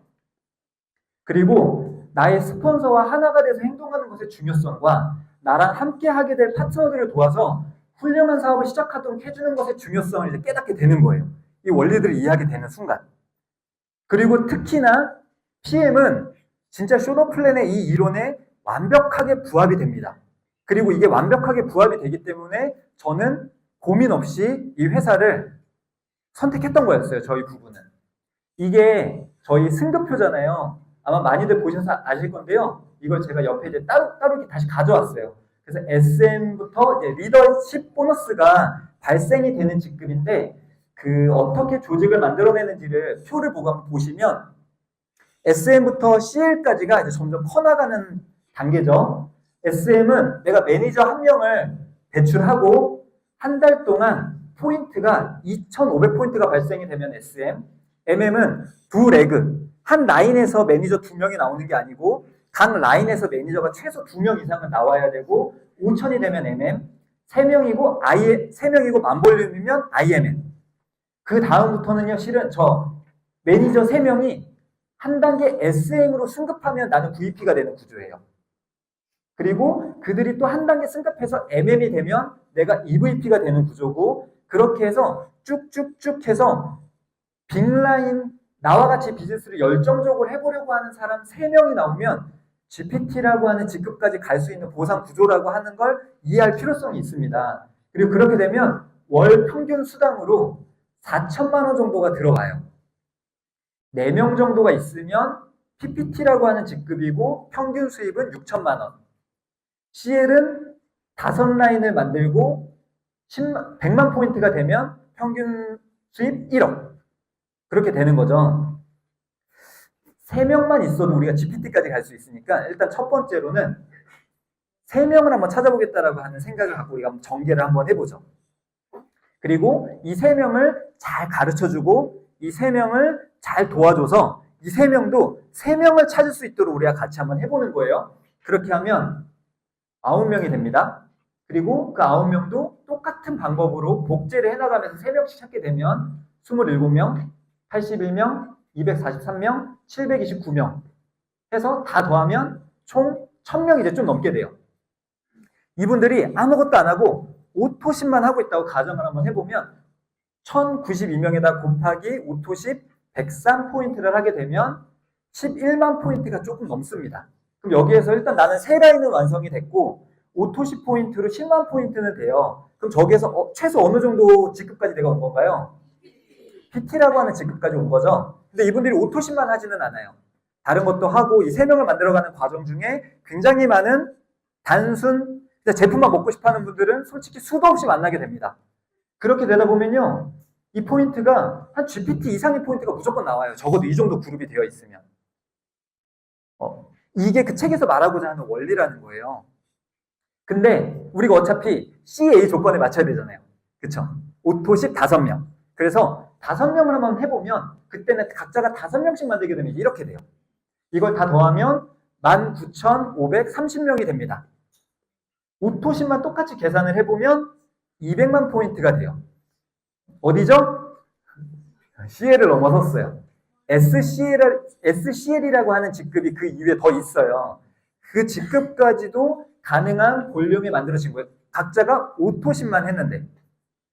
그리고 나의 스폰서와 하나가 돼서 행동하는 것의 중요성과 나랑 함께 하게 될 파트너들을 도와서 훌륭한 사업을 시작하도록 해주는 것의 중요성을 이제 깨닫게 되는 거예요. 이 원리들을 이해하게 되는 순간. 그리고 특히나 PM은 진짜 쇼더플랜의 이 이론에 완벽하게 부합이 됩니다. 그리고 이게 완벽하게 부합이 되기 때문에 저는 고민 없이 이 회사를 선택했던 거였어요. 저희 부부는. 이게 저희 승급표잖아요. 아마 많이들 보셔서 아실 건데요. 이걸 제가 옆에 이제 따로 이렇게 다시 가져왔어요. 그래서 SM부터 이제 리더십 보너스가 발생이 되는 직급인데 어떻게 조직을 만들어내는지를 표를 보시면 SM부터 CL까지가 이제 점점 커나가는 단계죠. SM은 내가 매니저 1명을 배출하고 한 달 동안 포인트가 2,500포인트가 발생이 되면 SM, MM은 두 레그, 한 라인에서 매니저 2명이 나오는 게 아니고 각 라인에서 매니저가 최소 2명 이상은 나와야 되고 5,000이 되면 MM, 3명이고 만볼륨이면 IMM. 그 다음부터는요, 실은 저 매니저 3명이 한 단계 SM으로 승급하면 나는 VP가 되는 구조예요. 그리고 그들이 또 한 단계 승급해서 MM이 되면 내가 EVP가 되는 구조고 그렇게 해서 쭉쭉쭉 해서 빅라인, 나와 같이 비즈니스를 열정적으로 해보려고 하는 사람 3명이 나오면 GPT라고 하는 직급까지 갈 수 있는 보상 구조라고 하는 걸 이해할 필요성이 있습니다. 그리고 그렇게 되면 월 평균 수당으로 4천만 원 정도가 들어가요. 4명 정도가 있으면 PPT라고 하는 직급이고 평균 수입은 6천만 원. CL은 5라인을 만들고 100만 포인트가 되면 평균 수입 1억. 그렇게 되는 거죠. 3명만 있어도 우리가 GPT까지 갈 수 있으니까 일단 첫 번째로는 3명을 한번 찾아보겠다라고 하는 생각을 갖고 우리가 한번 전개를 한번 해보죠. 그리고 이 3명을 잘 가르쳐주고 이 3명을 잘 도와줘서 이 3명도 3명을 찾을 수 있도록 우리가 같이 한번 해보는 거예요. 그렇게 하면 9명이 됩니다. 그리고 그 9명도 똑같은 방법으로 복제를 해나가면서 3명씩 찾게 되면 27명, 81명, 243명, 729명 해서 다 더하면 총 1000명이 이제 좀 넘게 돼요. 이분들이 아무것도 안 하고 오토십만 하고 있다고 가정을 한번 해보면 1092명에다 곱하기 오토십 103포인트를 하게 되면 11만 포인트가 조금 넘습니다. 그럼 여기에서 일단 나는 세 라인은 완성이 됐고 오토십 포인트로 10만 포인트는 돼요. 그럼 저기에서 최소 어느 정도 직급까지 내가 온 건가요? PT라고 하는 직급까지 온 거죠. 근데 이분들이 오토십만 하지는 않아요. 다른 것도 하고 이 3명을 만들어가는 과정 중에 굉장히 많은 단순 제품만 먹고 싶어하는 분들은 솔직히 수도 없이 만나게 됩니다. 그렇게 되다 보면요, 이 포인트가 한 GPT 이상의 포인트가 무조건 나와요. 적어도 이 정도 그룹이 되어 있으면. 이게 그 책에서 말하고자 하는 원리라는 거예요. 근데 우리가 어차피 CA 조건에 맞춰야 되잖아요. 그쵸? 오토십 5명. 그래서 5명을 한번 해보면 그때는 각자가 5명씩 만들게 되면 이렇게 돼요. 이걸 다 더하면 19,530명이 됩니다. 오토십만 똑같이 계산을 해보면 200만 포인트가 돼요. 어디죠? CL을 넘어섰어요. SCL이라고 하는 직급이 그 이후에 더 있어요. 그 직급까지도 가능한 볼륨이 만들어진 거예요. 각자가 오토십만 했는데.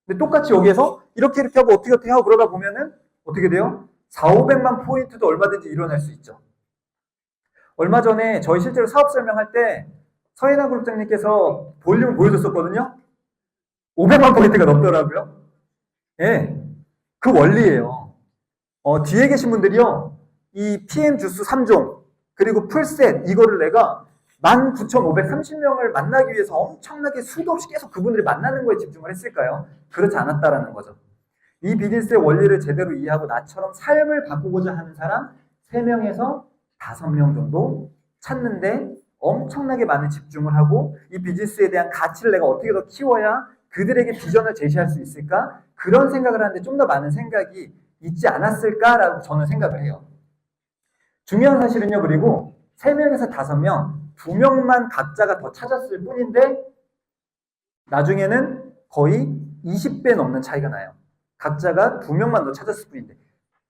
근데 똑같이 여기에서 이렇게 하고 어떻게 하고 그러다 보면은 어떻게 돼요? 4,500만 포인트도 얼마든지 일어날 수 있죠. 얼마 전에 저희 실제로 사업 설명할 때 서인환 그룹장님께서 볼륨을 보여줬었거든요. 500만 포인트가 넘더라고요. 예, 그 원리예요. 뒤에 계신 분들이요, 이 PM 주스 3종 그리고 풀셋 이거를 내가 19,530명을 만나기 위해서 엄청나게 수도 없이 계속 그분들이 만나는 거에 집중을 했을까요? 그렇지 않았다라는 거죠. 이 비즈니스의 원리를 제대로 이해하고 나처럼 삶을 바꾸고자 하는 사람 3명에서 5명 정도 찾는데 엄청나게 많은 집중을 하고 이 비즈니스에 대한 가치를 내가 어떻게 더 키워야 그들에게 비전을 제시할 수 있을까? 그런 생각을 하는데 좀 더 많은 생각이 있지 않았을까라고 저는 생각을 해요. 중요한 사실은요. 그리고 3명에서 5명, 2명만 각자가 더 찾았을 뿐인데 나중에는 거의 20배 넘는 차이가 나요. 각자가 2명만 더 찾았을 뿐인데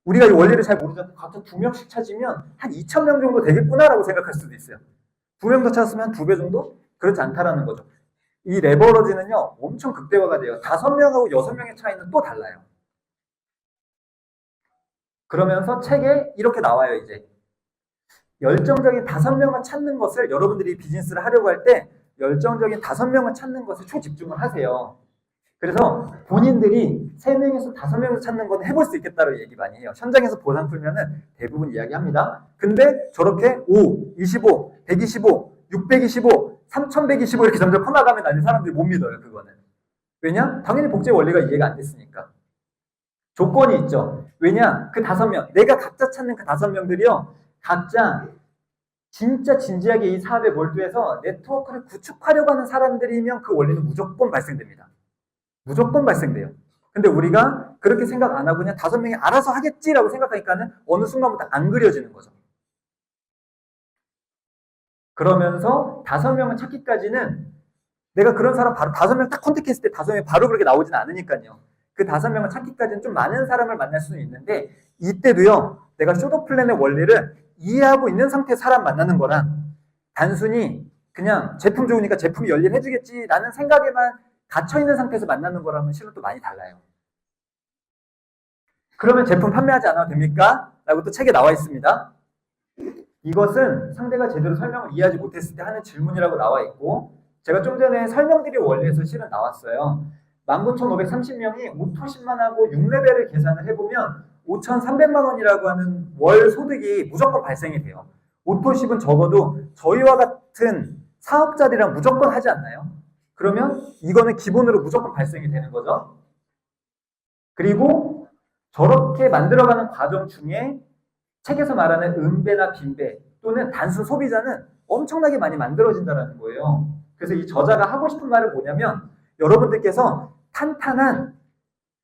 우리가 이 원리를 잘 모르잖아요. 각자 2명씩 찾으면 한 2,000명 정도 되겠구나라고 생각할 수도 있어요. 2명 더 찾았으면 한 2배 정도? 그렇지 않다라는 거죠. 이 레버러지는요, 엄청 극대화가 돼요. 5명하고 6명의 차이는 또 달라요. 그러면서 책에 이렇게 나와요, 이제. 열정적인 5명을 찾는 것을 여러분들이 비즈니스를 하려고 할 때 열정적인 5명을 찾는 것에 초집중을 하세요. 그래서 본인들이 3명에서 5명을 찾는 건 해볼 수 있겠다고 얘기 많이 해요. 현장에서 보상 풀면은 대부분 이야기합니다. 근데 저렇게 5, 25, 125, 625, 3125 이렇게 점점 커나가면 나중에 사람들이 못 믿어요, 그거는. 왜냐? 당연히 복제 원리가 이해가 안 됐으니까. 조건이 있죠. 왜냐? 그 5명, 내가 각자 찾는 그 5명들이요, 각자 진짜 진지하게 이 사업에 몰두해서 네트워크를 구축하려고 하는 사람들이면 그 원리는 무조건 발생됩니다. 무조건 발생돼요. 근데 우리가 그렇게 생각 안 하고 그냥 5명이 알아서 하겠지라고 생각하니까는 어느 순간부터 안 그려지는 거죠. 그러면서 5명을 찾기까지는 내가 그런 사람 바로 5명 딱 컨택했을 때 5명이 바로 그렇게 나오진 않으니까요. 그 5명을 찾기까지는 좀 많은 사람을 만날 수는 있는데 이때도요. 내가 쇼더 플랜의 원리를 이해하고 있는 상태에서 사람 만나는 거랑 단순히 그냥 제품 좋으니까 제품이 열일해주겠지라는 생각에만 갇혀있는 상태에서 만나는 거랑은 실은 또 많이 달라요. 그러면 제품 판매하지 않아도 됩니까? 라고 또 책에 나와 있습니다. 이것은 상대가 제대로 설명을 이해하지 못했을 때 하는 질문이라고 나와 있고 제가 좀 전에 설명드린 원리에서 실은 나왔어요. 19,530명이 오토십만 하고 6레벨을 계산을 해보면 5,300만 원이라고 하는 월 소득이 무조건 발생이 돼요. 오토십은 적어도 저희와 같은 사업자들이랑 무조건 하지 않나요? 그러면 이거는 기본으로 무조건 발생이 되는 거죠. 그리고 저렇게 만들어가는 과정 중에 책에서 말하는 음배나 빈배 또는 단순 소비자는 엄청나게 많이 만들어진다는 거예요. 그래서 이 저자가 하고 싶은 말은 뭐냐면 여러분들께서 탄탄한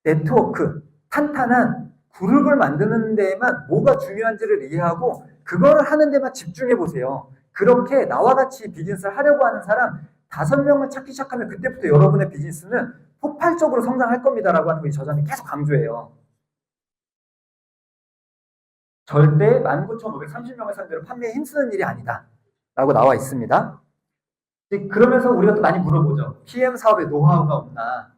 네트워크, 탄탄한 그룹을 만드는 데에만 뭐가 중요한지를 이해하고 그거를 하는 데만 집중해 보세요. 그렇게 나와 같이 비즈니스를 하려고 하는 사람 5명을 찾기 시작하면 그때부터 여러분의 비즈니스는 폭발적으로 성장할 겁니다라고 하는 거 이 저자는 계속 강조해요. 절대 19,530명을 상대로 판매에 힘쓰는 일이 아니다 라고 나와 있습니다. 그러면서 우리가 또 많이 물어보죠. PM 사업에 노하우가 없나?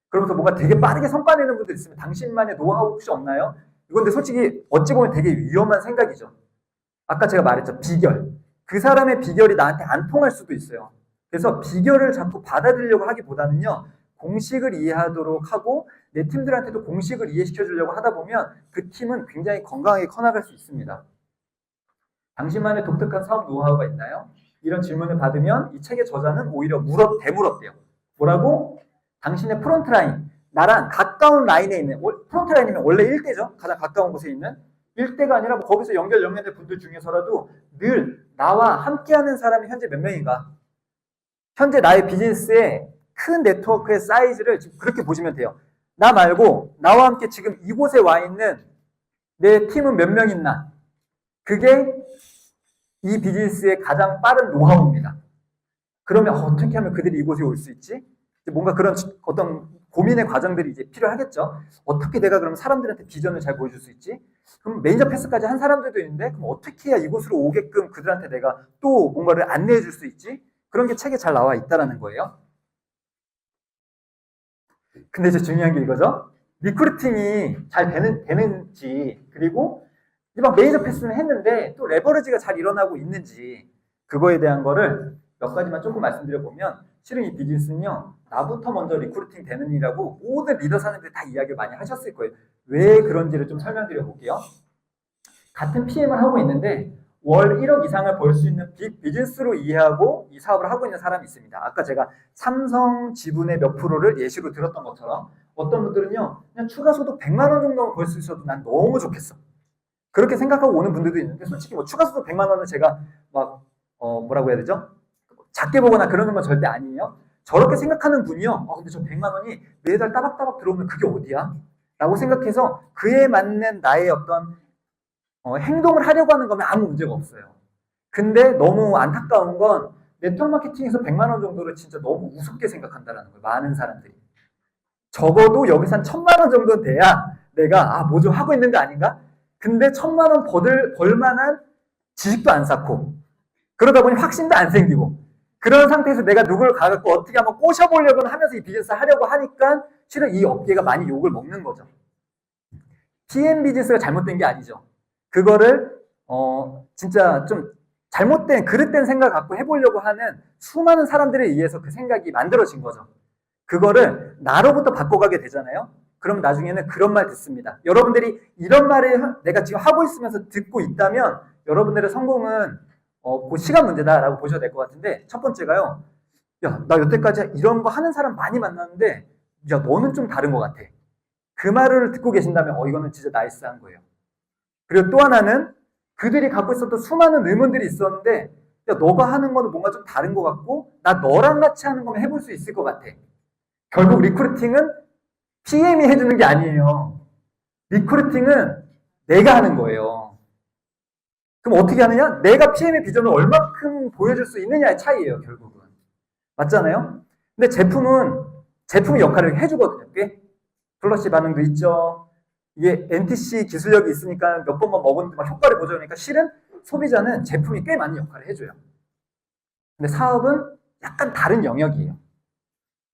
그러면서 뭔가 되게 빠르게 성과 내는 분들 있으면 당신만의 노하우 혹시 없나요? 이건 근데 솔직히 어찌 보면 되게 위험한 생각이죠. 아까 제가 말했죠. 비결. 그 사람의 비결이 나한테 안 통할 수도 있어요. 그래서 비결을 자꾸 받아들이려고 하기보다는요. 공식을 이해하도록 하고 내 팀들한테도 공식을 이해시켜 주려고 하다 보면 그 팀은 굉장히 건강하게 커나갈 수 있습니다. 당신만의 독특한 사업 노하우가 있나요? 이런 질문을 받으면 이 책의 저자는 오히려 대물었대요. 뭐라고? 당신의 프론트라인, 나랑 가까운 라인에 있는, 프론트라인이면 원래 1대죠. 가장 가까운 곳에 있는 1대가 아니라 뭐 거기서 연결된 분들 중에서라도 늘 나와 함께하는 사람이 현재 몇 명인가? 현재 나의 비즈니스의 큰 네트워크의 사이즈를 지금 그렇게 보시면 돼요. 나 말고 나와 함께 지금 이곳에 와 있는 내 팀은 몇 명 있나? 그게 이 비즈니스의 가장 빠른 노하우입니다. 그러면 어떻게 하면 그들이 이곳에 올 수 있지? 뭔가 그런 어떤 고민의 과정들이 이제 필요하겠죠. 어떻게 내가 그럼 사람들한테 비전을 잘 보여줄 수 있지? 그럼 매니저 패스까지 한 사람들도 있는데 그럼 어떻게 해야 이곳으로 오게끔 그들한테 내가 또 뭔가를 안내해 줄 수 있지? 그런 게 책에 잘 나와 있다라는 거예요. 근데 이제 중요한 게 이거죠. 리크루팅이 잘 되는지 그리고 막 매니저 패스는 했는데 또 레버리지가 잘 일어나고 있는지 그거에 대한 거를 몇 가지만 조금 말씀드려 보면 실은 이 비즈니스는요. 나부터 먼저 리크루팅 되는 일이라고 모든 리더 사람들이 다 이야기를 많이 하셨을 거예요. 왜 그런지를 좀 설명드려 볼게요. 같은 PM을 하고 있는데 월 1억 이상을 벌 수 있는 빅 비즈니스로 이해하고 이 사업을 하고 있는 사람이 있습니다. 아까 제가 삼성 지분의 몇 프로를 예시로 들었던 것처럼 어떤 분들은요. 그냥 추가 소득 100만 원 정도만 벌 수 있어도 난 너무 좋겠어. 그렇게 생각하고 오는 분들도 있는데 솔직히 뭐 추가 소득 100만 원은 제가 막 뭐라고 해야 되죠? 작게 보거나 그러는 건 절대 아니에요. 저렇게 생각하는 분이요. 근데 저 100만 원이 매달 따박따박 들어오면 그게 어디야? 라고 생각해서 그에 맞는 나의 어떤 행동을 하려고 하는 거면 아무 문제가 없어요. 근데 너무 안타까운 건 네트워크 마케팅에서 100만 원 정도를 진짜 너무 우습게 생각한다는 거예요. 많은 사람들이. 적어도 여기서 한 1000만 원 정도는 돼야 내가 뭐 좀 하고 있는 거 아닌가? 근데 1000만 원 벌 만한 지식도 안 쌓고 그러다 보니 확신도 안 생기고 그런 상태에서 내가 누굴 가갖고 어떻게 한번 꼬셔보려고 하면서 이 비즈니스 하려고 하니까 실은 이 업계가 많이 욕을 먹는 거죠. PM 비즈니스가 잘못된 게 아니죠. 그거를 진짜 좀 잘못된 그릇된 생각 갖고 해보려고 하는 수많은 사람들에 의해서 그 생각이 만들어진 거죠. 그거를 나로부터 바꿔가게 되잖아요. 그럼 나중에는 그런 말 듣습니다. 여러분들이 이런 말을 내가 지금 하고 있으면서 듣고 있다면 여러분들의 성공은 그 시간 문제다라고 보셔야 될 것 같은데 첫 번째가요. 야, 나 여태까지 이런 거 하는 사람 많이 만났는데 야, 너는 좀 다른 것 같아. 그 말을 듣고 계신다면 이거는 진짜 나이스한 거예요. 그리고 또 하나는 그들이 갖고 있었던 수많은 의문들이 있었는데 야, 너가 하는 거는 뭔가 좀 다른 것 같고 나 너랑 같이 하는 거면 해볼 수 있을 것 같아. 결국 리크루팅은 PM이 해주는 게 아니에요. 리크루팅은 내가 하는 거예요. 그럼 어떻게 하느냐? 내가 PM의 비전을 얼마큼 보여줄 수 있느냐의 차이예요, 결국은. 맞잖아요? 근데 제품의 역할을 해주거든요. 꽤 플러시 반응도 있죠. 이게 NTC 기술력이 있으니까 몇 번만 먹었는데 막 효과를 보여주니까 실은 소비자는 제품이 꽤 많은 역할을 해줘요. 근데 사업은 약간 다른 영역이에요.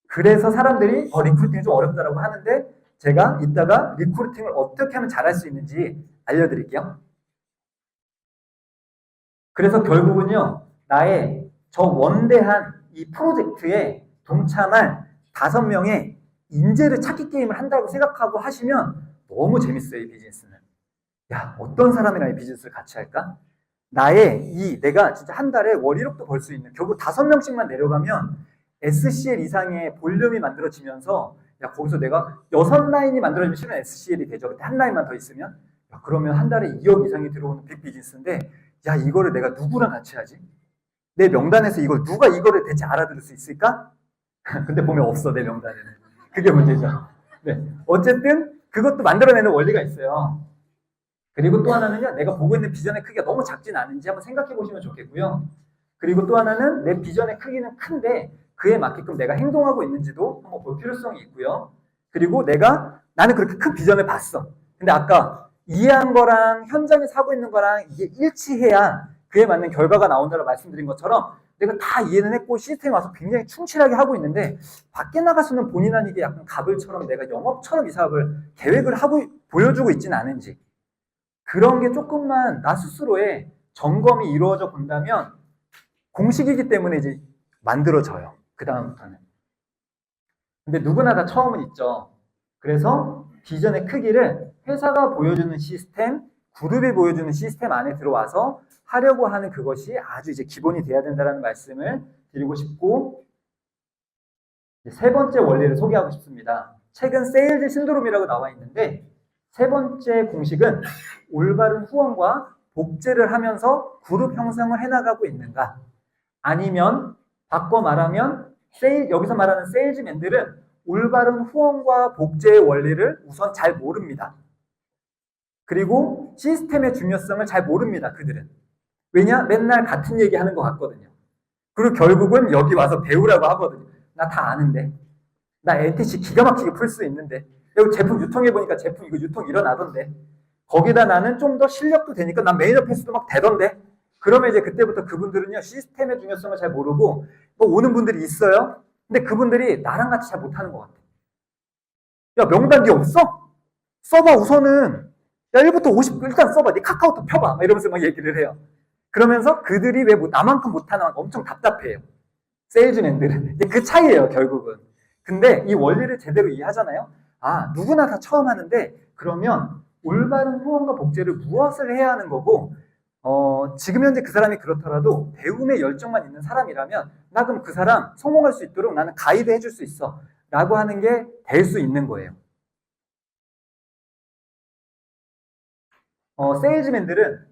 그래서 사람들이 리크루팅이 좀 어렵다라고 하는데 제가 이따가 리크루팅을 어떻게 하면 잘할 수 있는지 알려드릴게요. 그래서 결국은요. 나의 저 원대한 이 프로젝트에 동참할 5명의 인재를 찾기 게임을 한다고 생각하고 하시면 너무 재밌어요. 이 비즈니스는. 야, 어떤 사람이랑 이 비즈니스를 같이 할까? 내가 진짜 한 달에 월 1억도 벌 수 있는 결국 5명씩만 내려가면 SCL 이상의 볼륨이 만들어지면서 야, 거기서 내가 6라인이 만들어지면 실은 SCL이 되죠. 그때 한 라인만 더 있으면 야, 그러면 한 달에 2억 이상이 들어오는 빅 비즈니스인데 야, 이거를 내가 누구랑 같이 하지? 내 명단에서 누가 이거를 대체 알아들을 수 있을까? 근데 보면 없어, 내 명단에는. 그게 문제죠. 네. 어쨌든 그것도 만들어내는 원리가 있어요. 그리고 또 하나는요, 내가 보고 있는 비전의 크기가 너무 작진 않은지 한번 생각해 보시면 좋겠고요. 그리고 또 하나는 내 비전의 크기는 큰데 그에 맞게끔 내가 행동하고 있는지도 한번 볼 필요성이 있고요. 그리고 나는 그렇게 큰 비전을 봤어. 근데 아까 이해한 거랑 현장에서 하고 있는 거랑 이게 일치해야 그에 맞는 결과가 나온다고 말씀드린 것처럼 내가 다 이해는 했고 시스템에 와서 굉장히 충실하게 하고 있는데 밖에 나가서는 본의 아니게 약간 갑을처럼 내가 영업처럼 이 사업을 계획을 하고 보여주고 있지는 않은지 그런 게 조금만 나 스스로의 점검이 이루어져 본다면 공식이기 때문에 이제 만들어져요. 그 다음부터는. 근데 누구나 다 처음은 있죠. 그래서 비전의 크기를 회사가 보여주는 시스템, 그룹이 보여주는 시스템 안에 들어와서 하려고 하는 그것이 아주 이제 기본이 돼야 된다는 말씀을 드리고 싶고, 세 번째 원리를 소개하고 싶습니다. 책은 세일즈 신드롬이라고 나와 있는데 세 번째 공식은 올바른 후원과 복제를 하면서 그룹 형성을 해나가고 있는가, 아니면 바꿔 말하면 여기서 말하는 세일즈맨들은 올바른 후원과 복제의 원리를 우선 잘 모릅니다. 그리고 시스템의 중요성을 잘 모릅니다. 그들은. 왜냐? 맨날 같은 얘기 하는 것 같거든요. 그리고 결국은 여기 와서 배우라고 하거든요. 나 다 아는데. 나 NTC 기가 막히게 풀 수 있는데. 여기 제품 유통해보니까 제품 이거 유통 일어나던데. 거기다 나는 좀 더 실력도 되니까 난 매니저 패스도 막 되던데. 그러면 이제 그때부터 그분들은요, 시스템의 중요성을 잘 모르고, 뭐 오는 분들이 있어요? 근데 그분들이 나랑 같이 잘 못하는 것 같아. 야, 명단 니 없어? 써봐, 우선은. 야, 1부터 50, 일단 써봐. 니 카카오톡 펴봐. 막 이러면서 막 얘기를 해요. 그러면서 그들이 왜 나만큼 못하나 엄청 답답해요. 세일즈맨들은. 그 차이예요, 결국은. 근데 이 원리를 제대로 이해하잖아요? 아, 누구나 다 처음 하는데, 그러면 올바른 후원과 복제를 무엇을 해야 하는 거고, 지금 현재 그 사람이 그렇더라도 배움의 열정만 있는 사람이라면 나 그럼 그 사람 성공할 수 있도록 나는 가이드 해줄 수 있어 라고 하는 게 될 수 있는 거예요. 세일즈맨들은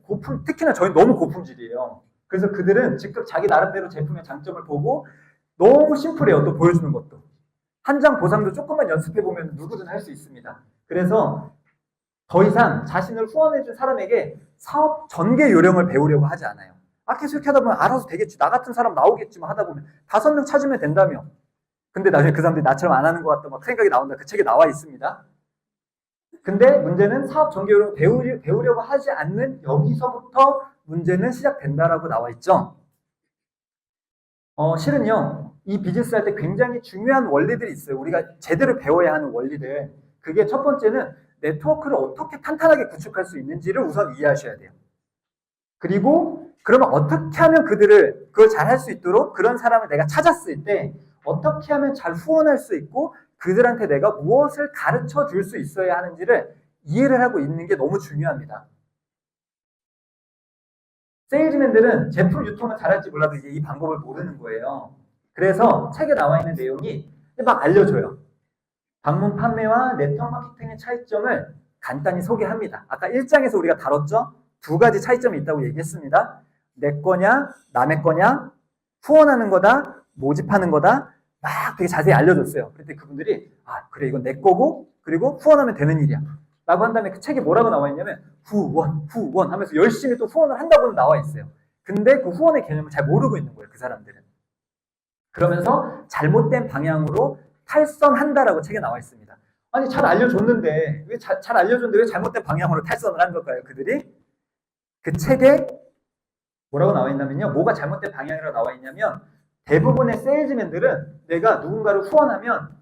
특히나 저희 너무 고품질이에요. 그래서 그들은 즉각 자기 나름대로 제품의 장점을 보고 너무 심플해요. 또 보여주는 것도. 한 장 보상도 조금만 연습해보면 누구든 할 수 있습니다. 그래서 더 이상 자신을 후원해준 사람에게 사업 전개 요령을 배우려고 하지 않아요. 계속 이렇게 하다 보면 알아서 되겠지. 나 같은 사람 나오겠지만 하다 보면 5명 찾으면 된다며. 근데 나중에 그 사람들이 나처럼 안 하는 것 같다 막 생각이 나온다. 그 책에 나와 있습니다. 근데 문제는 사업 전개 요령을 배우려고 하지 않는 여기서부터 문제는 시작된다라고 나와 있죠. 실은요, 이 비즈니스 할 때 굉장히 중요한 원리들이 있어요. 우리가 제대로 배워야 하는 원리들. 그게 첫 번째는 네트워크를 어떻게 탄탄하게 구축할 수 있는지를 우선 이해하셔야 돼요. 그리고 그러면 어떻게 하면 그걸 잘 할 수 있도록 그런 사람을 내가 찾았을 때 어떻게 하면 잘 후원할 수 있고 그들한테 내가 무엇을 가르쳐 줄 수 있어야 하는지를 이해를 하고 있는 게 너무 중요합니다. 세일즈맨들은 제품 유통을 잘할지 몰라도 이제 이 방법을 모르는 거예요. 그래서 책에 나와 있는 내용이 막 알려줘요. 방문 판매와 네트워크 마케팅의 차이점을 간단히 소개합니다. 아까 1장에서 우리가 다뤘죠? 2가지 차이점이 있다고 얘기했습니다. 내 거냐, 남의 거냐, 후원하는 거다, 모집하는 거다, 막 되게 자세히 알려줬어요. 그때 그분들이 그래 이건 내 거고 그리고 후원하면 되는 일이야 라고 한 다음에 그 책에 뭐라고 나와 있냐면 후원 하면서 열심히 또 후원을 한다고는 나와 있어요. 근데 그 후원의 개념을 잘 모르고 있는 거예요. 그 사람들은. 그러면서 잘못된 방향으로 탈선한다라고 책에 나와 있습니다. 아니 잘 알려줬는데 왜 잘못된 방향으로 탈선을 한 걸까요? 그들이? 그 책에 뭐라고 나와 있냐면요. 뭐가 잘못된 방향이라고 나와 있냐면 대부분의 세일즈맨들은 내가 누군가를 후원하면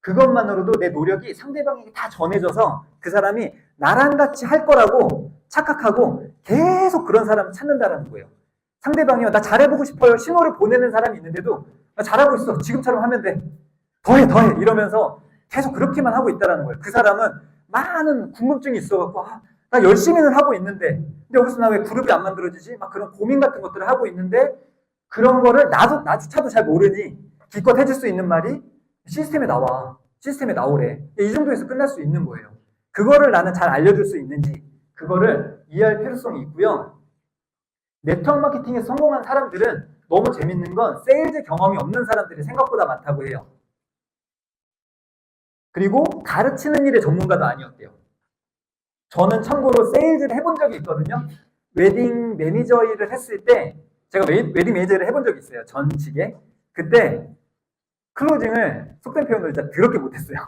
그것만으로도 내 노력이 상대방에게 다 전해져서 그 사람이 나랑 같이 할 거라고 착각하고 계속 그런 사람을 찾는다는 거예요. 상대방이요. 나 잘해보고 싶어요. 신호를 보내는 사람이 있는데도 나 잘하고 있어. 지금처럼 하면 돼. 더해 이러면서 계속 그렇게만 하고 있다는 거예요. 그 사람은 많은 궁금증이 있어갖고 나 열심히는 하고 있는데 근데 여기서 나 왜 그룹이 안 만들어지지? 막 그런 고민 같은 것들을 하고 있는데 그런 거를 나조차도 잘 모르니 기껏 해줄 수 있는 말이 시스템에 나오래. 이 정도에서 끝날 수 있는 거예요. 그거를 나는 잘 알려줄 수 있는지 그거를 이해할 필요성이 있고요. 네트워크 마케팅에 성공한 사람들은 너무 재밌는 건 세일즈 경험이 없는 사람들이 생각보다 많다고 해요. 그리고 가르치는 일의 전문가도 아니었대요. 저는 참고로 세일즈를 해본 적이 있거든요. 웨딩 매니저 일을 했을 때 제가 웨딩 매니저를 해본 적이 있어요. 전직에. 그때 클로징을 속된 표현으로 진짜 더럽게 못했어요.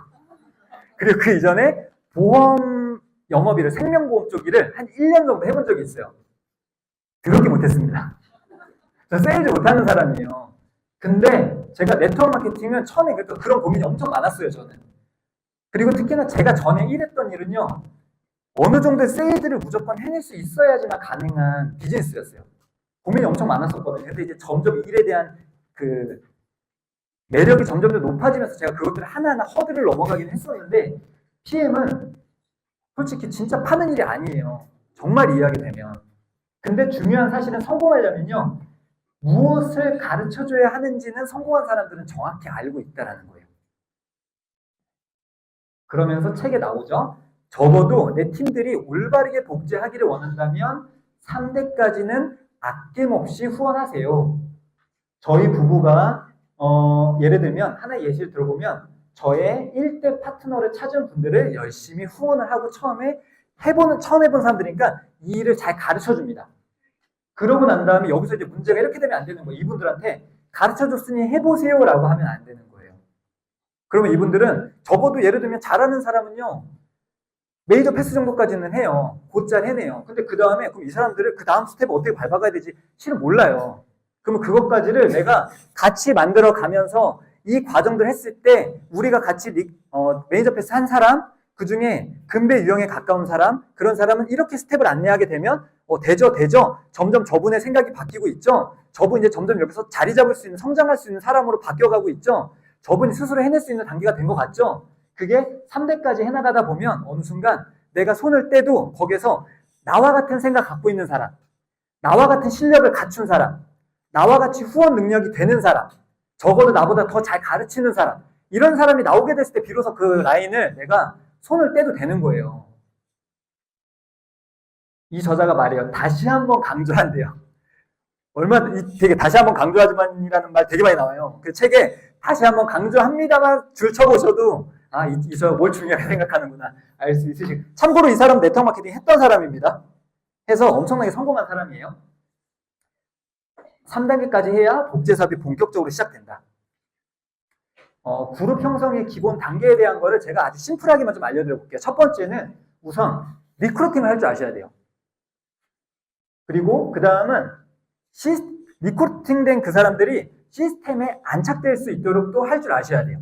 그리고 그 이전에 보험 영업일을 생명보험 쪽 일을 한 1년 정도 해본 적이 있어요. 더럽게 못했습니다. 저 세일즈 못하는 사람이에요. 근데 제가 네트워크 마케팅은 처음에 그런 고민이 엄청 많았어요, 저는. 그리고 특히나 제가 전에 일했던 일은요, 어느 정도의 세일즈를 무조건 해낼 수 있어야지만 가능한 비즈니스였어요. 고민이 엄청 많았었거든요. 근데 이제 점점 일에 대한 그 매력이 점점 더 높아지면서 제가 그것들을 하나하나 허들을 넘어가긴 했었는데, PM은 솔직히 진짜 파는 일이 아니에요. 정말 이해하게 되면. 근데 중요한 사실은 성공하려면요, 무엇을 가르쳐줘야 하는지는 성공한 사람들은 정확히 알고 있다는 거예요. 그러면서 책에 나오죠. 적어도 내 팀들이 올바르게 복제하기를 원한다면 3대까지는 아낌없이 후원하세요. 저희 부부가 예를 들면 하나의 예시를 들어보면 저의 1대 파트너를 찾은 분들을 열심히 후원을 하고 처음 해본 사람들이니까 이 일을 잘 가르쳐 줍니다. 그러고 난 다음에 여기서 이제 문제가 이렇게 되면 안 되는 거예요. 이분들한테 가르쳐 줬으니 해보세요라고 하면 안 되는 거예요. 그러면 이분들은 적어도 예를 들면 잘하는 사람은요, 메이저 패스 정도까지는 해요. 곧잘 해내요. 근데 그 다음에 그럼 이 사람들을 그 다음 스텝을 어떻게 밟아가야 되지? 실은 몰라요. 그러면 그것까지를 내가 같이 만들어 가면서 이 과정들 했을 때 우리가 같이 메이저 패스 한 사람, 그 중에 금배 유형에 가까운 사람, 그런 사람은 이렇게 스텝을 안내하게 되면 되죠. 점점 저분의 생각이 바뀌고 있죠. 저분 이제 점점 여기서 자리 잡을 수 있는, 성장할 수 있는 사람으로 바뀌어가고 있죠. 저분이 스스로 해낼 수 있는 단계가 된 것 같죠. 그게 3대까지 해나가다 보면 어느 순간 내가 손을 떼도 거기에서 나와 같은 생각 갖고 있는 사람, 나와 같은 실력을 갖춘 사람, 나와 같이 후원 능력이 되는 사람, 적어도 나보다 더 잘 가르치는 사람, 이런 사람이 나오게 됐을 때 비로소 그 라인을 내가 손을 떼도 되는 거예요. 이 저자가 말해요. 다시 한번 강조한대요. 되게 다시 한번 강조하지만이라는 말 되게 많이 나와요. 그 책에 다시 한번 강조합니다만 줄 쳐보셔도 이 저자가 뭘 중요하게 생각하는구나 알 수 있으시고. 참고로 이 사람은 네트워크 마케팅 했던 사람입니다. 해서 엄청나게 성공한 사람이에요. 3단계까지 해야 복제 사업이 본격적으로 시작된다. 그룹 형성의 기본 단계에 대한 거를 제가 아주 심플하게만 좀 알려드려 볼게요. 첫 번째는 우선 리크루팅을 할 줄 아셔야 돼요. 그리고 그 다음은 리크루팅된 그 사람들이 시스템에 안착될 수 있도록 또 할 줄 아셔야 돼요.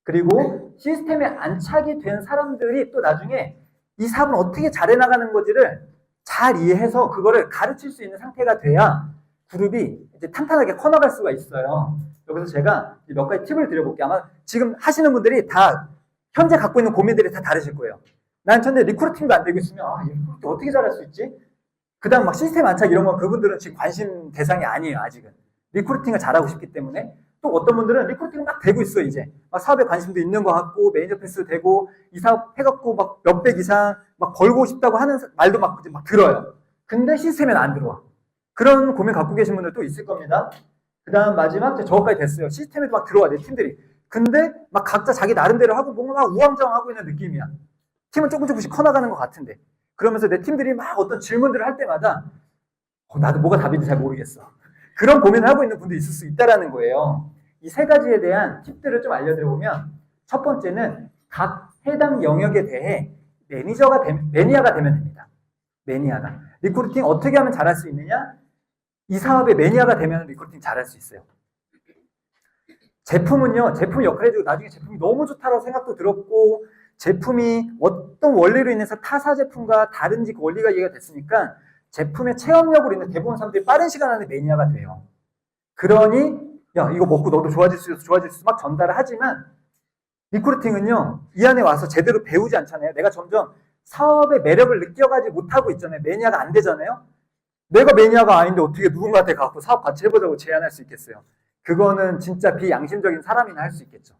그리고 시스템에 안착이 된 사람들이 또 나중에 이 사업을 어떻게 잘 해나가는 건지를 잘 이해해서 그거를 가르칠 수 있는 상태가 돼야 그룹이 이제 탄탄하게 커나갈 수가 있어요. 여기서 제가 몇 가지 팁을 드려볼게요. 아마 지금 하시는 분들이 다 현재 갖고 있는 고민들이 다 다르실 거예요. 난 현재 리크루팅도 안 되고 있으면 리크루팅 어떻게 잘할 수 있지? 그 다음 막 시스템 안착 이런 건 그분들은 지금 관심 대상이 아니에요. 아직은. 리크루팅을 잘하고 싶기 때문에. 또 어떤 분들은 리크루팅 막 되고 있어 이제. 막 사업에 관심도 있는 것 같고 매니저 패스 되고 이 사업 해갖고 막 몇백 이상 막 벌고 싶다고 하는 말도 막 들어요. 근데 시스템에는 안 들어와. 그런 고민 갖고 계신 분들 또 있을 겁니다. 그 다음 마지막 저거까지 됐어요. 시스템에도 막 들어와 내 팀들이. 근데 막 각자 자기 나름대로 하고 뭔가 막 우왕좌왕하고 있는 느낌이야. 팀은 조금씩 커나가는 것 같은데. 그러면서 내 팀들이 막 어떤 질문들을 할 때마다 나도 뭐가 답인지 잘 모르겠어. 그런 고민을 하고 있는 분도 있을 수 있다는 거예요. 이 세 가지에 대한 팁들을 좀 알려드려보면 첫 번째는 각 해당 영역에 대해 매니아가 되면 됩니다. 매니아가. 리크루팅 어떻게 하면 잘할 수 있느냐? 이 사업의 매니아가 되면 리크루팅 잘할 수 있어요. 제품은요, 제품 역할 해주고 나중에 제품이 너무 좋다라고 생각도 들었고 제품이 어떤 원리로 인해서 타사 제품과 다른지 그 원리가 이해가 됐으니까 제품의 체험력으로 인해 대부분 사람들이 빠른 시간 안에 매니아가 돼요. 그러니 야 이거 먹고 너도 좋아질 수 있어 막 전달을 하지만 리크루팅은요 이 안에 와서 제대로 배우지 않잖아요. 내가 점점 사업의 매력을 느껴가지 못하고 있잖아요. 매니아가 안 되잖아요. 내가 매니아가 아닌데 어떻게 누군가한테 가서 사업 같이 해보자고 제안할 수 있겠어요. 그거는 진짜 비양심적인 사람이나 할 수 있겠죠.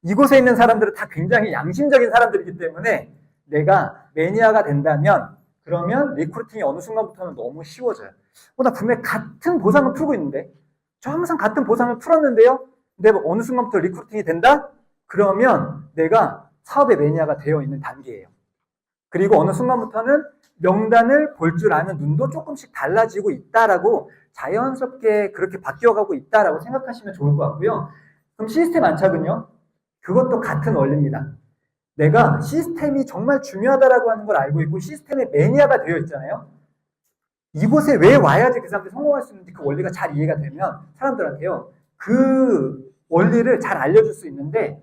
이곳에 있는 사람들은 다 굉장히 양심적인 사람들이기 때문에 내가 매니아가 된다면 그러면 리크루팅이 어느 순간부터는 너무 쉬워져요. 나 분명히 같은 보상을 풀고 있는데 저 항상 같은 보상을 풀었는데요. 근데 어느 순간부터 리크루팅이 된다? 그러면 내가 사업의 매니아가 되어 있는 단계예요. 그리고 어느 순간부터는 명단을 볼 줄 아는 눈도 조금씩 달라지고 있다라고 자연스럽게 그렇게 바뀌어가고 있다라고 생각하시면 좋을 것 같고요. 그럼 시스템 안착은요? 그것도 같은 원리입니다. 내가 시스템이 정말 중요하다라고 하는 걸 알고 있고 시스템의 매니아가 되어 있잖아요. 이곳에 왜 와야지 그 사람들이 성공할 수 있는지 그 원리가 잘 이해가 되면 사람들한테요. 그 원리를 잘 알려줄 수 있는데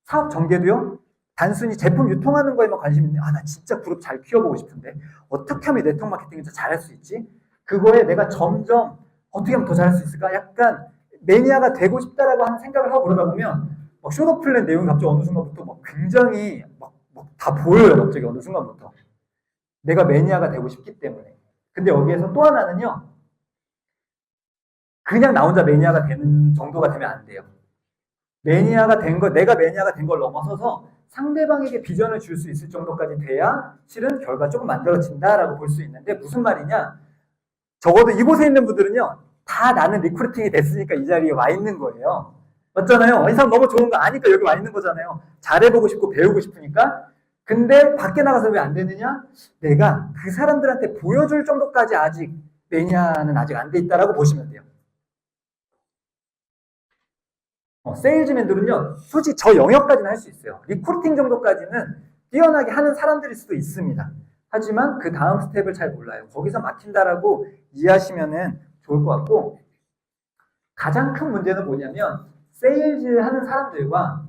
사업 전개도요. 단순히 제품 유통하는 거에만 관심 있는 나 진짜 그룹 잘 키워보고 싶은데 어떻게 하면 네트워크 마케팅을 더 잘할 수 있지? 그거에 내가 점점 어떻게 하면 더 잘할 수 있을까? 약간 매니아가 되고 싶다라고 하는 생각을 하고 그러다 보면 숏업 플랜 내용이 갑자기 어느 순간부터 굉장히 다 보여요. 갑자기 어느 순간부터. 내가 매니아가 되고 싶기 때문에. 근데 여기에서 또 하나는요. 그냥 나 혼자 매니아가 되는 정도가 되면 안 돼요. 매니아가 된 거, 내가 매니아가 된 걸 넘어서서 상대방에게 비전을 줄 수 있을 정도까지 돼야 실은 결과 조금 만들어진다라고 볼 수 있는데 무슨 말이냐? 적어도 이곳에 있는 분들은요. 다 나는 리크루팅이 됐으니까 이 자리에 와 있는 거예요. 맞잖아요. 이 사람 너무 좋은 거 아니까 여기 와 있는 거잖아요. 잘해보고 싶고 배우고 싶으니까. 근데 밖에 나가서 왜 안 되느냐? 내가 그 사람들한테 보여줄 정도까지 아직 매니아는 아직 안 돼 있다라고 보시면 돼요. 세일즈맨들은요, 솔직히 저 영역까지는 할 수 있어요. 리크루팅 정도까지는 뛰어나게 하는 사람들일 수도 있습니다. 하지만 그 다음 스텝을 잘 몰라요. 거기서 막힌다라고 이해하시면 좋을 것 같고, 가장 큰 문제는 뭐냐면, 세일즈 하는 사람들과